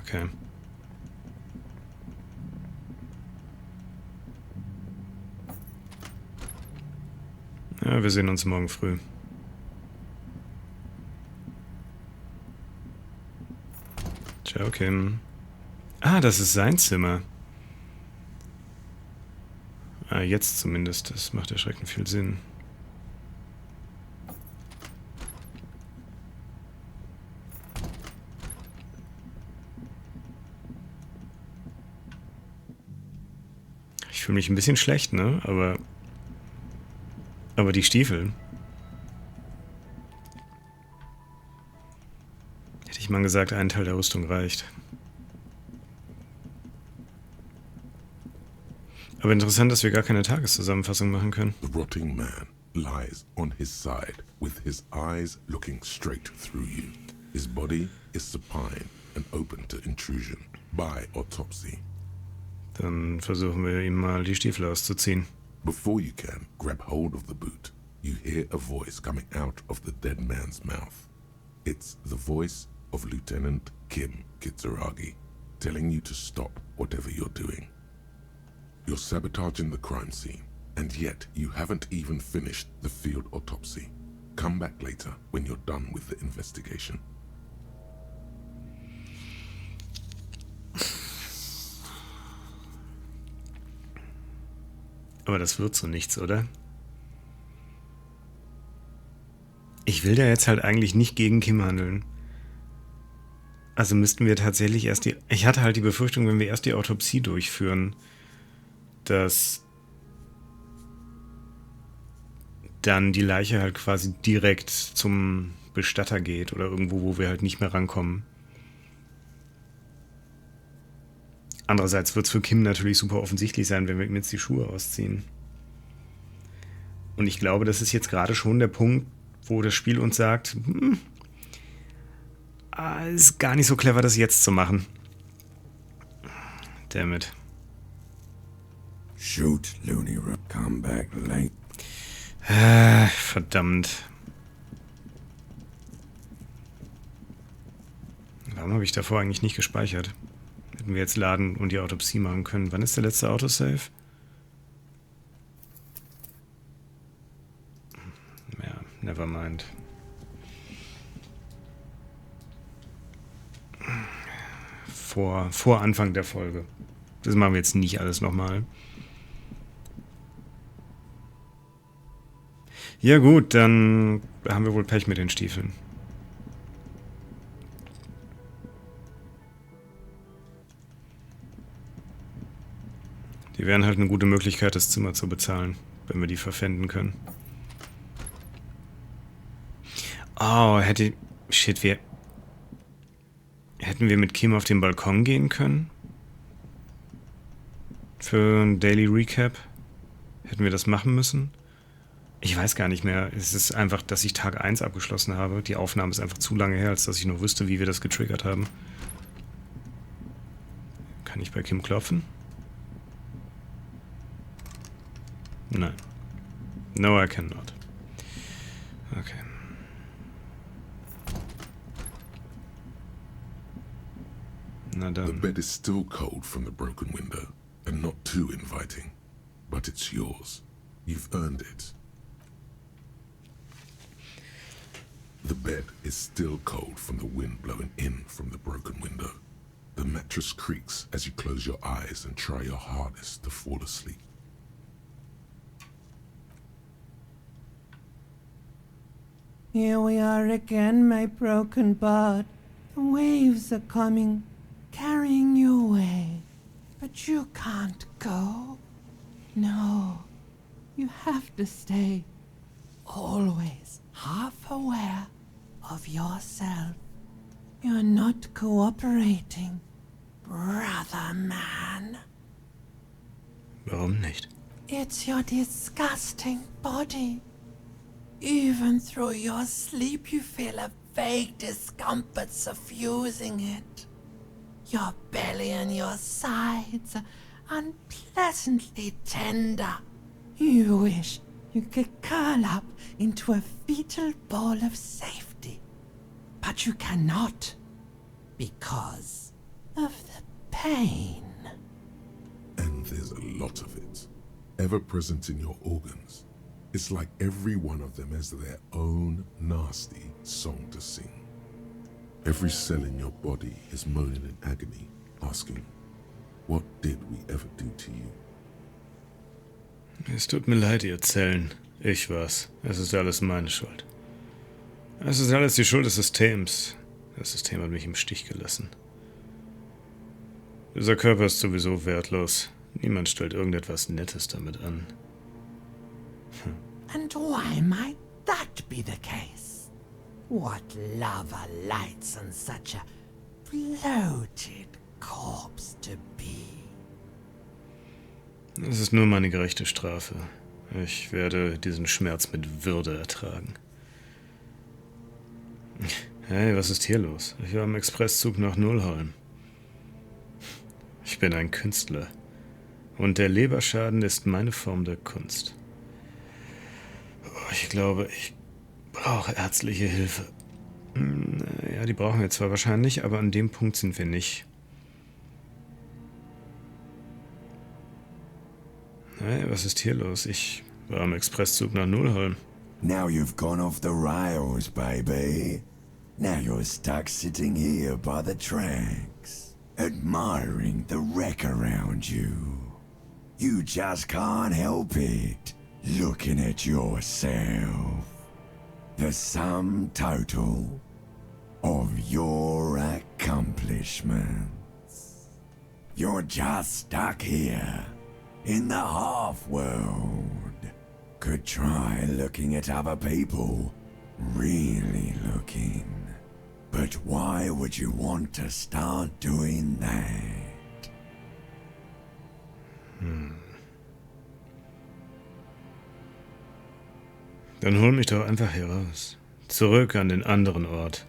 Okay. Ja, wir sehen uns morgen früh. Ciao, Kim. Ah, das ist sein Zimmer. Ah, jetzt zumindest. Das macht erschreckend viel Sinn. Ich fühle mich ein bisschen schlecht, ne? Aber die Stiefel. Hätte ich mal gesagt, ein Teil der Rüstung reicht. Aber interessant, dass wir gar keine Tageszusammenfassung machen können. The rotting man lies on his side, with his eyes looking straight through you. His body is supine and open to intrusion by autopsy. Dann versuchen wir ihm mal die Stiefel auszuziehen. Before you can grab hold of the boot, you hear a voice coming out of the dead man's mouth. It's the voice of Lieutenant Kim Kitsuragi, telling you to stop whatever you're doing. You're sabotaging the crime scene, and yet you haven't even finished the field autopsy. Come back later when you're done with the investigation. Aber das wird so nichts, oder? Ich will da jetzt halt eigentlich nicht gegen Kim handeln. Also müssten wir tatsächlich erst die... Ich hatte halt die Befürchtung, wenn wir erst die Autopsie durchführen, dass dann die Leiche halt quasi direkt zum Bestatter geht oder irgendwo, wo wir halt nicht mehr rankommen. Andererseits wird es für Kim natürlich super offensichtlich sein, wenn wir ihm jetzt die Schuhe ausziehen. Und ich glaube, das ist jetzt gerade schon der Punkt, wo das Spiel uns sagt, ist gar nicht so clever, das jetzt zu machen. Dammit. Shoot, Looney Rook, come back late. Verdammt. Warum habe ich davor eigentlich nicht gespeichert? Hätten wir jetzt laden und die Autopsie machen können. Wann ist der letzte Autosave? Ja, nevermind. Vor Anfang der Folge. Das machen wir jetzt nicht alles nochmal. Ja gut, dann haben wir wohl Pech mit den Stiefeln. Die wären halt eine gute Möglichkeit, das Zimmer zu bezahlen, wenn wir die verpfänden können. Oh, hätten wir mit Kim auf den Balkon gehen können? Für ein Daily Recap? Hätten wir das machen müssen? Ich weiß gar nicht mehr. Es ist einfach, dass ich Tag 1 abgeschlossen habe. Die Aufnahme ist einfach zu lange her, als dass ich noch wüsste, wie wir das getriggert haben. Kann ich bei Kim klopfen? Nein. No, I cannot. Okay. Na The dann. bed is still cold from the broken window, and not too inviting. But it's yours. You've earned it. The bed is still cold from the wind blowing in from the broken window. The mattress creaks as you close your eyes and try your hardest to fall asleep. Here we are again, my broken bud. The waves are coming, carrying you away. But you can't go. No, you have to stay. Always half aware of yourself. You're not cooperating, brother man. Warum nicht? It's your disgusting body. Even through your sleep you feel a vague discomfort suffusing it. Your belly and your sides are unpleasantly tender. You wish you could curl up into a fetal ball of safety. But you cannot, because of the pain. And there's a lot of it, ever present in your organs. It's like every one of them has their own nasty song to sing. Every cell in your body is moaning in agony, asking, what did we ever do to you? Es tut mir leid, ihr Zellen. Ich war's. Es ist alles meine Schuld. Es ist alles die Schuld des Systems. Das System hat mich im Stich gelassen. Dieser Körper ist sowieso wertlos. Niemand stellt irgendetwas Nettes damit an. And why might that be the case? What lover lights on such a bloated corpse to be? Es ist nur meine gerechte Strafe. Ich werde diesen Schmerz mit Würde ertragen. Hey, was ist hier los? Ich war im Expresszug nach Nullholm. Ich bin ein Künstler. Und der Leberschaden ist meine Form der Kunst. Ich glaube, ich brauche ärztliche Hilfe. Ja, die brauchen wir zwar wahrscheinlich, aber an dem Punkt sind wir nicht. Hey, was ist hier los? Ich war am Expresszug nach Nullholm. Now you've gone off the rails, baby. Now you're stuck sitting here by the tracks, admiring the wreck around you. You just can't help it, looking at yourself. The sum total of your accomplishments. You're just stuck here in the half-world. Could try looking at other people, really looking. But why would you want to start doing that? Dann hol mich doch einfach hier raus. Zurück an den anderen Ort.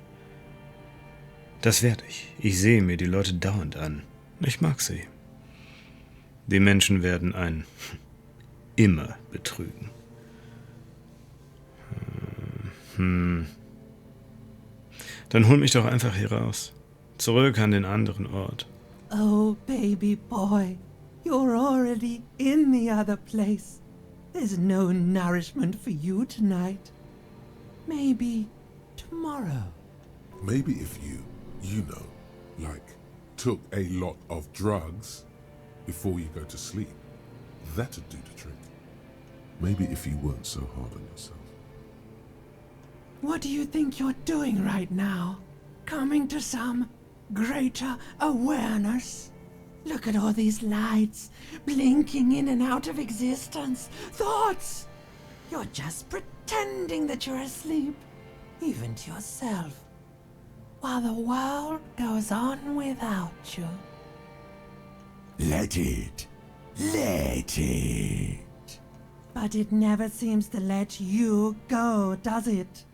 Das werde ich. Ich sehe mir die Leute dauernd an. Ich mag sie. Die Menschen werden einen immer betrügen. Dann hol mich doch einfach hier raus. Zurück an den anderen Ort. Oh, baby boy, you're already in the other place. There's no nourishment for you tonight. Maybe tomorrow. Maybe if you know, like, took a lot of drugs before you go to sleep, that'd do the trick. Maybe if you weren't so hard on yourself. What do you think you're doing right now? Coming to some greater awareness? Look at all these lights, blinking in and out of existence. Thoughts! You're just pretending that you're asleep, even to yourself, while the world goes on without you. Let it. Let it. But it never seems to let you go, does it?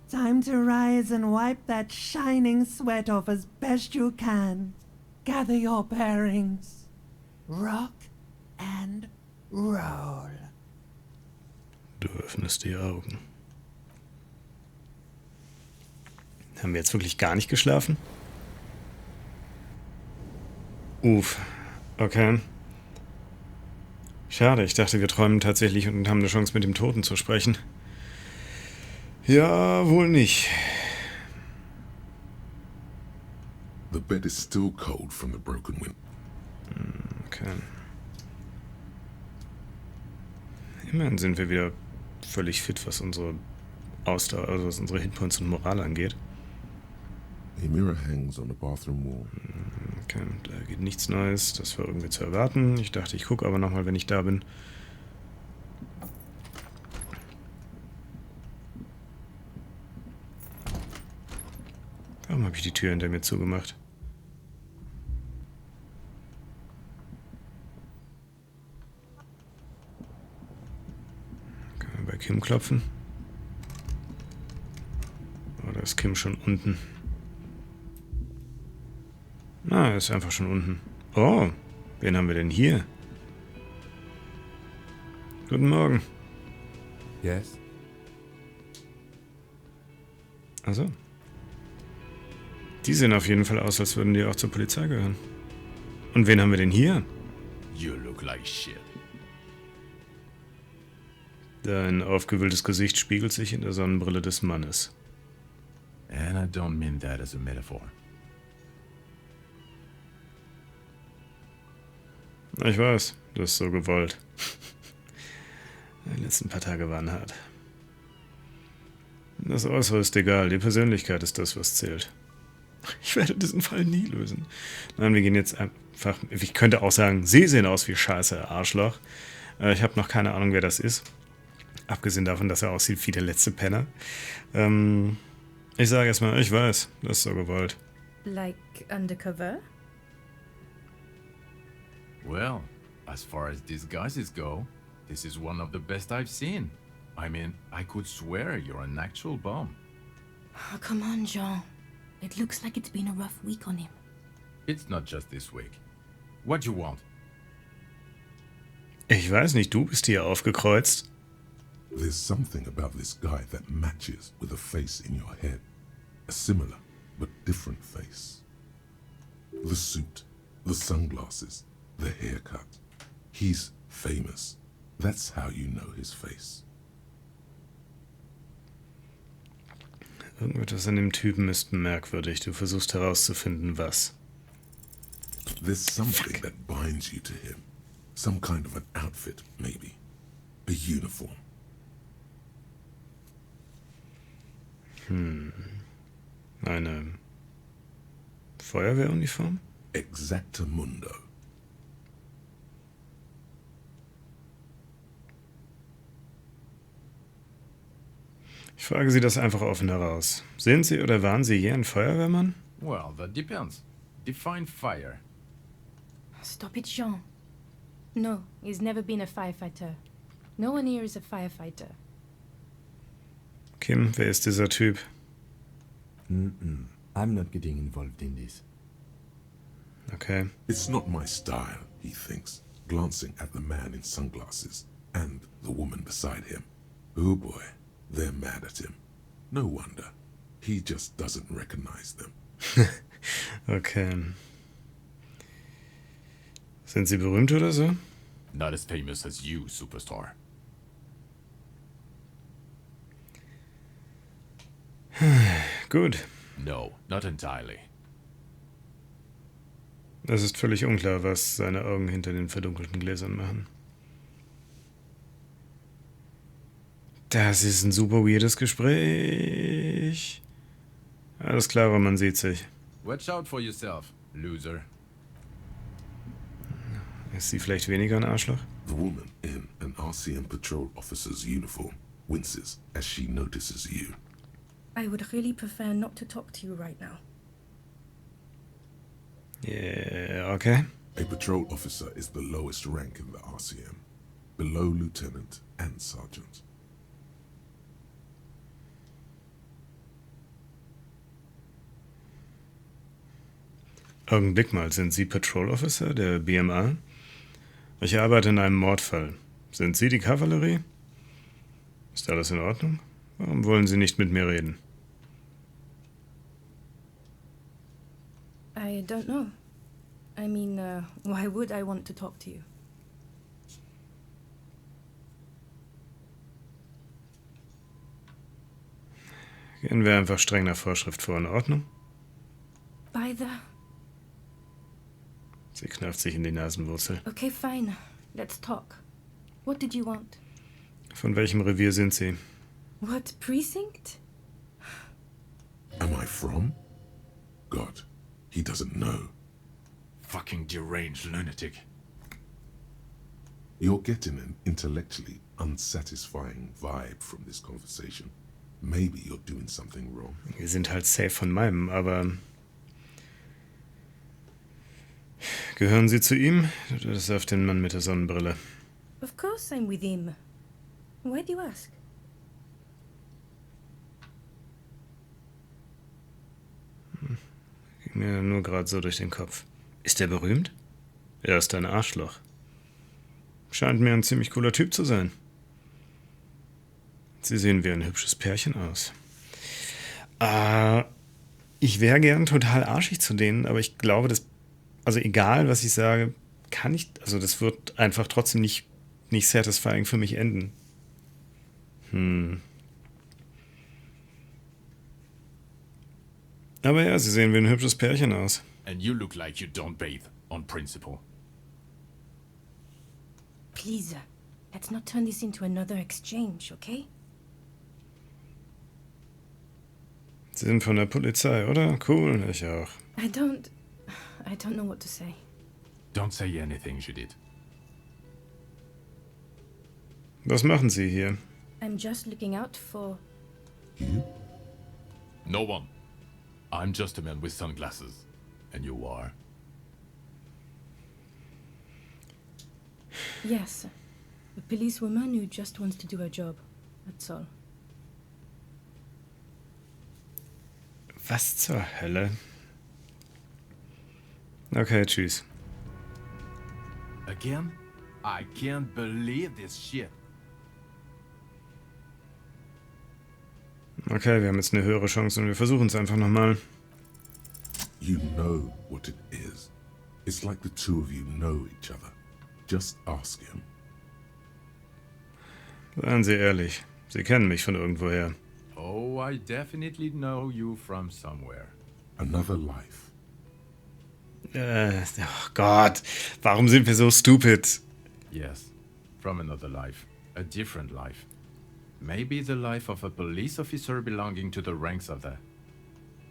Time to rise and wipe that shining sweat off as best you can. Gather your bearings. Rock and roll. Du öffnest die Augen. Haben wir jetzt wirklich gar nicht geschlafen? Uff, okay. Schade, ich dachte, wir träumen tatsächlich und haben eine Chance, mit dem Toten zu sprechen. Ja, wohl nicht. The bed is still cold from the broken window. Okay. Immerhin sind wir wieder völlig fit, was unsere Ausdauer, also was unsere Hitpoints und Moral angeht. A mirror hangs on the bathroom wall. Okay, da geht nichts Neues. Das war irgendwie zu erwarten. Ich dachte, ich gucke aber nochmal, wenn ich da bin. Warum habe ich die Tür hinter mir zugemacht? Können wir bei Kim klopfen? Oder ist Kim schon unten? Ah, er ist einfach schon unten. Oh, wen haben wir denn hier? Guten Morgen. Yes? Also. Die sehen auf jeden Fall aus, als würden die auch zur Polizei gehören. Und wen haben wir denn hier? You look like shit. Dein aufgewühltes Gesicht spiegelt sich in der Sonnenbrille des Mannes. And I don't mean that as a metaphor. Ich weiß, das ist so gewollt. Die letzten paar Tage waren hart. Das Äußere ist egal, die Persönlichkeit ist das, was zählt. Ich werde diesen Fall nie lösen. Nein, wir gehen jetzt einfach... Ich könnte auch sagen, sie sehen aus wie Scheiße, Arschloch. Ich habe noch keine Ahnung, wer das ist. Abgesehen davon, dass er aussieht wie der letzte Penner. Ich sage erstmal, ich weiß, das ist so gewollt. Like undercover? Well, as far as disguises go, this is one of the best I've seen. I mean, I could swear you're an actual bum. Oh, come on, Jean. It looks like it's been a rough week on him. It's not just this week. What you want? Ich weiß nicht, du bist hier aufgekreuzt. There's something about this guy that matches with a face in your head. A similar, but different face. The suit, the sunglasses, the haircut. He's famous. That's how you know his face. Irgendetwas an dem Typen ist merkwürdig. Du versuchst herauszufinden, was. There's something that binds you to him. Some kind of an outfit, maybe. A uniform. Eine Feuerwehruniform? Exactamundo. Ich frage Sie das einfach offen heraus. Sind Sie oder waren Sie je ein Feuerwehrmann? Well, that depends. Define fire. Stop it, Jean. No, he's never been a firefighter. No one here is a firefighter. Kim, wer ist dieser Typ? I'm not getting involved in this. Okay. It's not my style, he thinks, glancing at the man in sunglasses and the woman beside him. Oh boy, they're mad at him. No wonder. He just doesn't recognize them. Okay. Sind Sie berühmt oder so? Not as famous as you, superstar. Gut. No, not entirely. Es ist völlig unklar, was seine Augen hinter den verdunkelten Gläsern machen. Das ist ein super weirdes Gespräch. Alles klar, aber man sieht sich. Watch out for yourself, loser. Ist sie vielleicht weniger ein Arschloch? The woman in an RCM patrol officer's uniform winces as she notices you. I would really prefer not to talk to you right now. Yeah, okay. A patrol officer is the lowest rank in the RCM, below lieutenant and sergeant. Augenblick mal, sind Sie Patrol Officer der BMA? Ich arbeite in einem Mordfall. Sind Sie die Kavallerie? Ist alles in Ordnung? Warum wollen Sie nicht mit mir reden? I don't know. I mean, why would I want to talk to you? Gehen wir einfach streng nach Vorschrift vor, in Ordnung? By the... Sie kneift sich in die Nasenwurzel. Okay, fine. Let's talk. What did you want? Von welchem Revier sind Sie? What precinct? Am I from? God, he doesn't know. Fucking deranged lunatic. You're getting an intellectually unsatisfying vibe from this conversation. Maybe you're doing something wrong. Wir sind halt safe von meinem, aber... Gehören Sie zu ihm? Das ist auf den Mann mit der Sonnenbrille. Of course I'm with him. Why do you ask? Ging mir nur gerade so durch den Kopf. Ist er berühmt? Er ist ein Arschloch. Scheint mir ein ziemlich cooler Typ zu sein. Sie sehen wie ein hübsches Pärchen aus. Ich wäre gern total arschig zu denen, aber ich glaube, also egal, was ich sage, kann ich, also das wird einfach trotzdem nicht satisfying für mich enden. Aber ja, sie sehen wie ein hübsches Pärchen aus. And you look like you don't bathe, on principle. Please, let's not turn this into another exchange, okay? Sie sind von der Polizei, oder? Cool, ich auch. I don't know what to say. Don't say anything, Judith. Was machen Sie hier? I'm just looking out for... You? No one. I'm just a man with sunglasses. And you are? Yes, a policewoman who just wants to do her job. That's all. Was zur Hölle? Okay, tschüss. Again? I can't believe this shit. Okay, wir haben jetzt eine höhere Chance und wir versuchen es einfach nochmal. You know what it is. It's like the two of you know each other. Just ask him. Seien Sie ehrlich, Sie kennen mich von irgendwoher. Oh, I definitely know you from somewhere. Another life. Oh Gott, warum sind wir so stupid? Yes, from another life. A different life. Maybe the life of a police officer belonging to the ranks of the...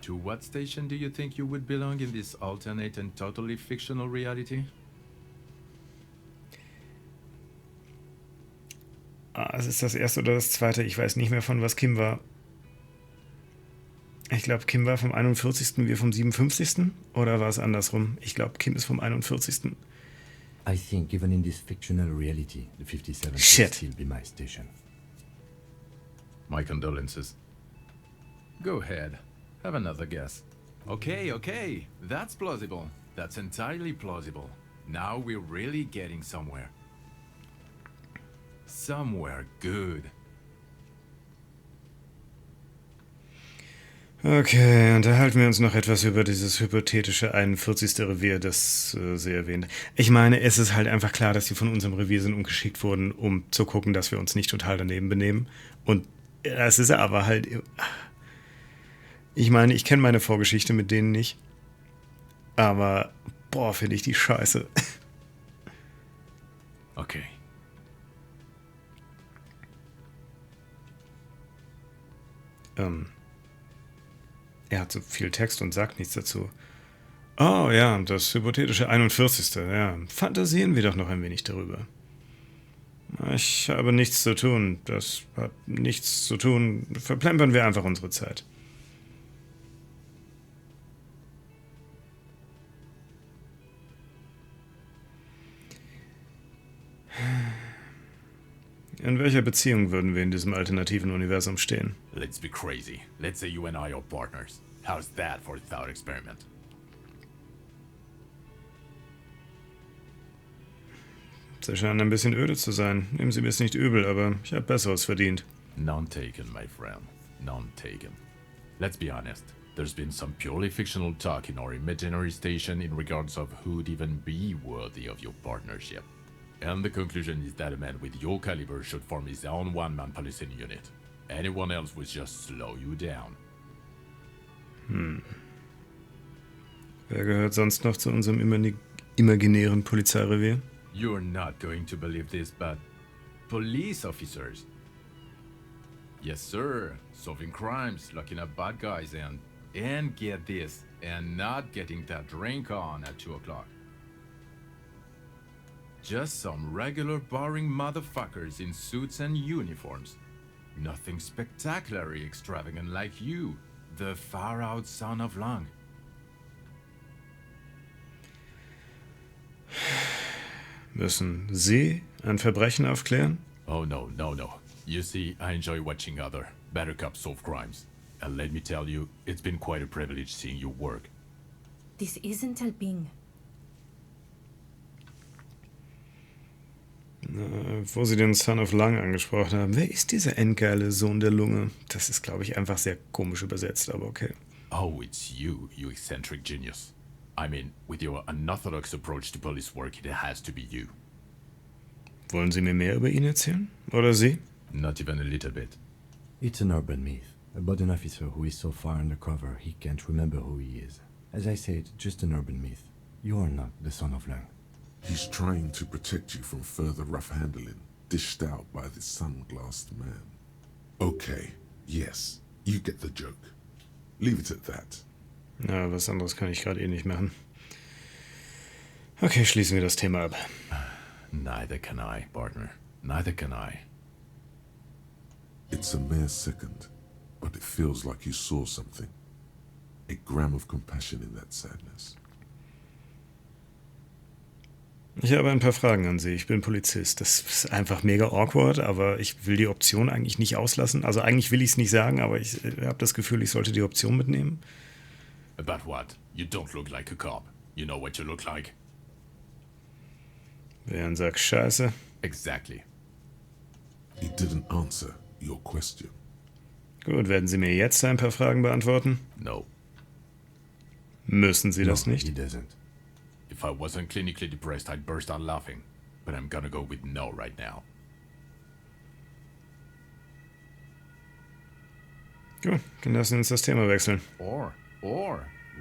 To what station do you think you would belong in this alternate and totally fictional reality? Es ist das erste oder das zweite, ich weiß nicht mehr, von was Kim war. Ich glaube, Kim war vom 41., wir vom 57. Oder war es andersrum? Ich glaube, Kim ist vom 41. I think even in this fictional reality, the 57th Shit. will still be my station. My condolences. Go ahead. Have another guess. Okay. That's plausible. That's entirely plausible. Now we're really getting somewhere. Somewhere good. Okay, unterhalten wir uns noch etwas über dieses hypothetische 41. Revier, das Sie erwähnt. Ich meine, es ist halt einfach klar, dass Sie von unserem Revier sind und geschickt wurden, um zu gucken, dass wir uns nicht total daneben benehmen. Und das ist aber halt... Ich meine, ich kenne meine Vorgeschichte mit denen nicht. Aber, boah, finde ich die scheiße. Okay. Er hat so viel Text und sagt nichts dazu. Oh ja, das hypothetische 41. Ja, fantasieren wir doch noch ein wenig darüber. Ich habe nichts zu tun. Das hat nichts zu tun. Verplempern wir einfach unsere Zeit. In welcher Beziehung würden wir in diesem alternativen Universum stehen? Let's be crazy. Let's say you and I are partners. How's that for a thought experiment? Sie scheinen ein bisschen öde zu sein. Nehmen Sie mir es nicht übel, aber ich habe Besseres verdient. None taken, my friend. None taken. Let's be honest. There's been some purely fictional talk in our imaginary station in regards of who'd even be worthy of your partnership. And the conclusion is that a man with your caliber should form his own one-man policing unit. Anyone else would just slow you down. Wer gehört sonst noch zu unserem imaginären Polizeirevier? You're not going to believe this, but police officers. Yes, sir. Solving crimes, locking up bad guys, and get this, and not getting that drink on at 2 o'clock. Just some regular boring motherfuckers in suits and uniforms. Nothing spectacularly extravagant like you, the far-out son of Lang. Müssen Sie ein Verbrechen aufklären? Oh no. You see, I enjoy watching other, better cops solve crimes. And let me tell you, it's been quite a privilege seeing you work. This isn't helping. Wo Sie den Son of Lang angesprochen haben, wer ist dieser endgeile Sohn der Lunge? Das ist, glaube ich, einfach sehr komisch übersetzt, aber okay. Oh, it's you, you eccentric genius. I mean, with your unorthodox approach to police work, it has to be you. Wollen Sie mir mehr über ihn erzählen? Oder Sie? Not even a little bit. It's an urban myth about an officer who is so far undercover he can't remember who he is. As I said, just an urban myth. You are not the son of Lang. He's trying to protect you from further rough handling, dished out by this sunglassed man. Okay, yes, you get the joke. Leave it at that. Na, was anderes kann ich gerade nicht machen. Okay, schließen wir das Thema ab. Neither can I, partner. Neither can I. It's a mere second, but it feels like you saw something. A gram of compassion in that sadness. Ich habe ein paar Fragen an Sie. Ich bin Polizist. Das ist einfach mega awkward, aber ich will die Option eigentlich nicht auslassen. Also eigentlich will ich es nicht sagen, aber ich habe das Gefühl, ich sollte die Option mitnehmen. About what? You don't look like a cop. You know what you look like? Wer ein Sack Scheiße. Exactly. He didn't answer your question. Gut, werden Sie mir jetzt ein paar Fragen beantworten? No. Müssen Sie das No, nicht? he doesn't. If I wasn't clinically depressed, I'd burst out laughing. But I'm gonna go with no right now. Gut, dann lassen Sie uns das Thema wechseln. Or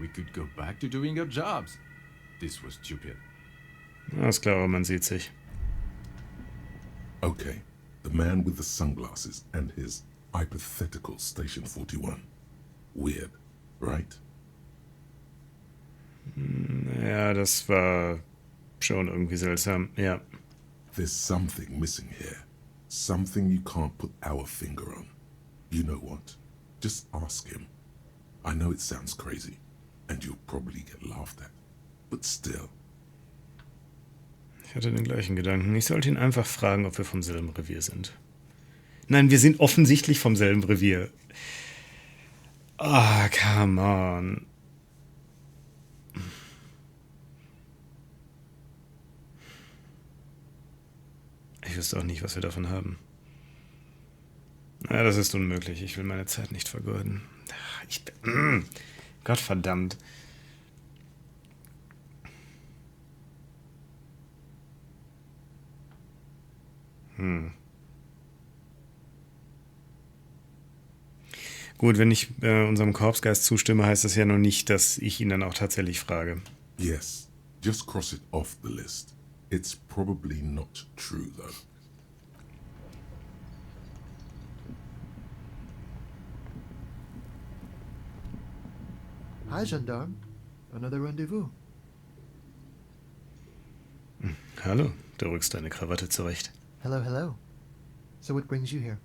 we could go back to doing our jobs. This was stupid. Alles klar, man sieht sich. Okay, the man with the sunglasses and his hypothetical Station 41. Weird, right? Ja, das war schon irgendwie seltsam, ja. There's something missing here. Something you can't put our finger on. You know what? Just ask him. I know it sounds crazy, and you'll probably get laughed at. But still. Ich hatte den gleichen Gedanken. Ich sollte ihn einfach fragen, ob wir vom selben Revier sind. Nein, wir sind offensichtlich vom selben Revier. Ah, come on. Ich wüsste auch nicht, was wir davon haben. Na, das ist unmöglich. Ich will meine Zeit nicht vergeuden. Gottverdammt. Gut, wenn ich unserem Korpsgeist zustimme, heißt das ja noch nicht, dass ich ihn dann auch tatsächlich frage. Yes, just cross it off the list. It's probably not true, though. Hi, gendarme. Another rendezvous. Hallo, du rückst deine Krawatte zurecht. Hello, hello. So what brings you here?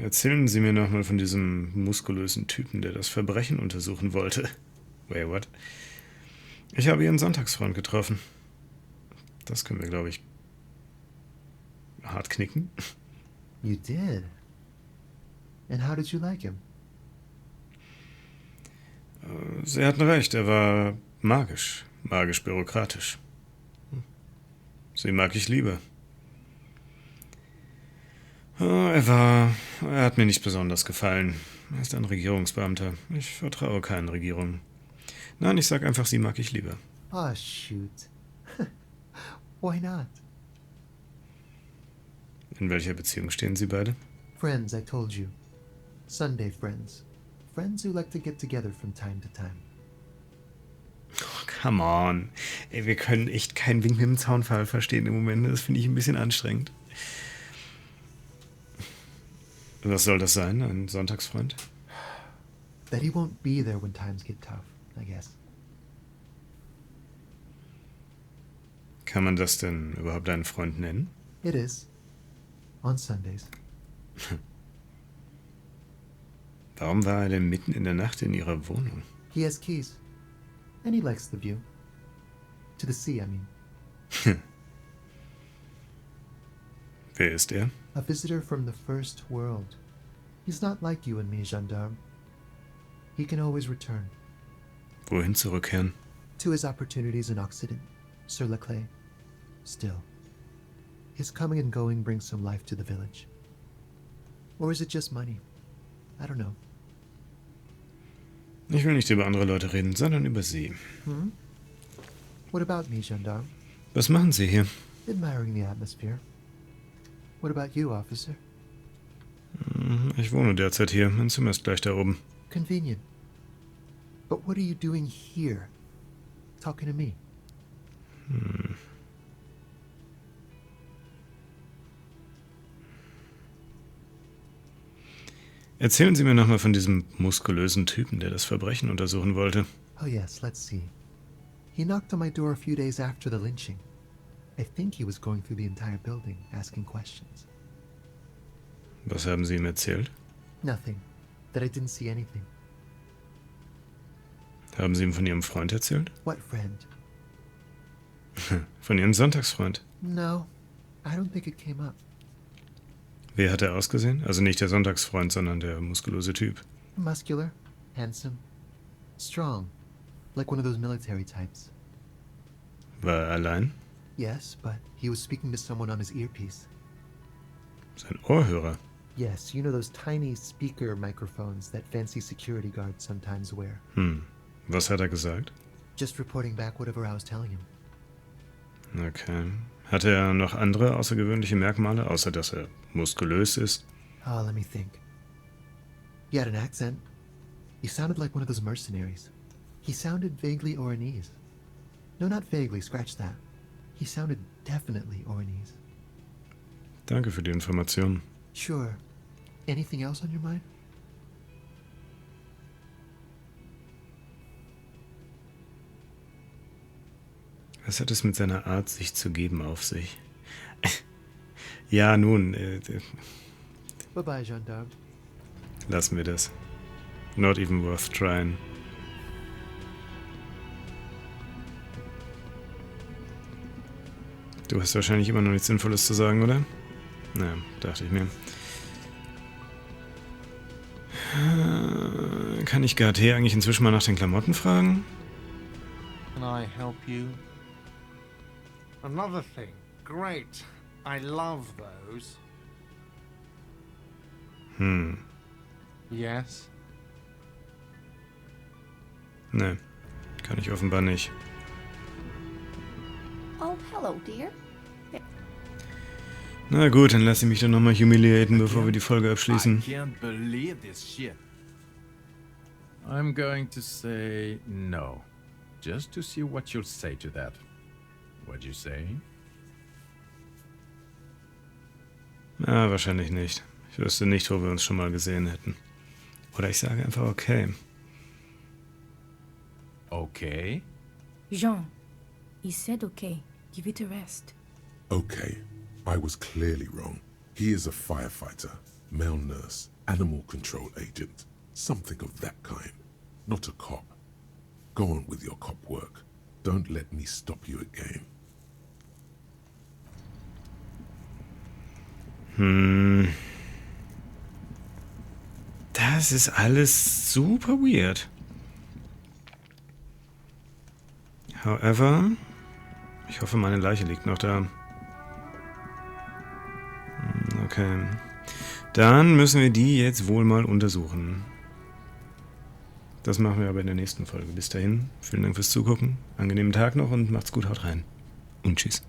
Erzählen Sie mir nochmal von diesem muskulösen Typen, der das Verbrechen untersuchen wollte. Wait, what? Ich habe Ihren Sonntagsfreund getroffen. Das können wir, glaube ich, hart knicken. You did? And how did you like him? Sie hatten recht, er war magisch. Magisch-bürokratisch. Sie mag ich lieber. Er hat mir nicht besonders gefallen. Er ist ein Regierungsbeamter. Ich vertraue keinen Regierungen. Nein, ich sag einfach, sie mag ich lieber. Ah, shoot. Why not? In welcher Beziehung stehen Sie beide? Friends, I told you. Sunday friends. Friends who like to get together from time to time. Oh, come on. Ey, wir können echt keinen Wink mit dem Zaunpfahl verstehen im Moment. Das finde ich ein bisschen anstrengend. Was soll das sein, ein Sonntagsfreund? That he won't be there when times get tough, I guess. Kann man das denn überhaupt einen Freund nennen? It is. On Sundays. Warum war er denn mitten in der Nacht in Ihrer Wohnung? He has keys. And he likes the view. To the sea, I mean. Wer ist er? A visitor from the first world. He's not like you and me, gendarme. He can always return. Wohin zurückkehren? To his opportunities in Occident, sur la clé. Still, his coming and going brings some life to the village. Or is it just money? I don't know. Ich will nicht über andere Leute reden, sondern über Sie. What about me, gendarme? Was machen Sie hier? Admiring the atmosphere. What about you, officer? Ich wohne derzeit hier. Mein Zimmer ist gleich da oben. Convenient. But what are you doing here? Talking to me? Erzählen Sie mir nochmal von diesem muskulösen Typen, der das Verbrechen untersuchen wollte. Oh yes, let's see. He knocked on my door a few days after the lynching. I think he was going through the entire building, asking questions. Was haben Sie ihm erzählt? Nothing. That I didn't see anything. Haben Sie ihm von Ihrem Freund erzählt? What friend? Von Ihrem Sonntagsfreund? No, I don't think it came up. Wer hat er ausgesehen? Also nicht der Sonntagsfreund, sondern der muskulöse Typ. Muscular, handsome, strong, like one of those military types. War er allein? Yes, but he was speaking to someone on his earpiece. Sein Ohrhörer? Yes, you know those tiny speaker microphones that fancy security guards sometimes wear. Was hat er gesagt? Just reporting back whatever I was telling him. Okay. Hatte er noch andere außergewöhnliche Merkmale, außer dass er muskulös ist? Oh, let me think. He had an accent. He sounded like one of those mercenaries. He sounded vaguely Oranese. No, not vaguely, scratch that. He sounded definitely Oranese. Danke für die Information. Sure. Anything else on your mind? Was hat es mit seiner Art, sich zu geben, auf sich? Ja, nun, Bye-bye, gendarme. lassen wir das. Not even worth trying. Du hast wahrscheinlich immer noch nichts Sinnvolles zu sagen, oder? Naja, dachte ich mir. Kann ich Garté eigentlich inzwischen mal nach den Klamotten fragen? Can I help you? Another thing. Great. I love those. Yes? Ne, kann ich offenbar nicht. Oh, hello, dear. Na gut, dann lass ich mich doch nochmal humiliaten, bevor wir die Folge abschließen. I can't believe this shit. I'm going to say no. Just to see what you'll say to that. What'd you say? Ja, wahrscheinlich nicht. Ich wüsste nicht, wo wir uns schon mal gesehen hätten. Oder ich sage einfach okay. Okay? Jean, he said okay. Give it a rest. Okay, I was clearly wrong. He is a firefighter, male nurse, animal control agent, something of that kind. Not a cop. Go on with your cop work. Don't let me stop you again. Das ist alles super weird. However, ich hoffe, meine Leiche liegt noch da. Okay. Dann müssen wir die jetzt wohl mal untersuchen. Das machen wir aber in der nächsten Folge. Bis dahin, vielen Dank fürs Zugucken. Angenehmen Tag noch und macht's gut, haut rein. Und tschüss.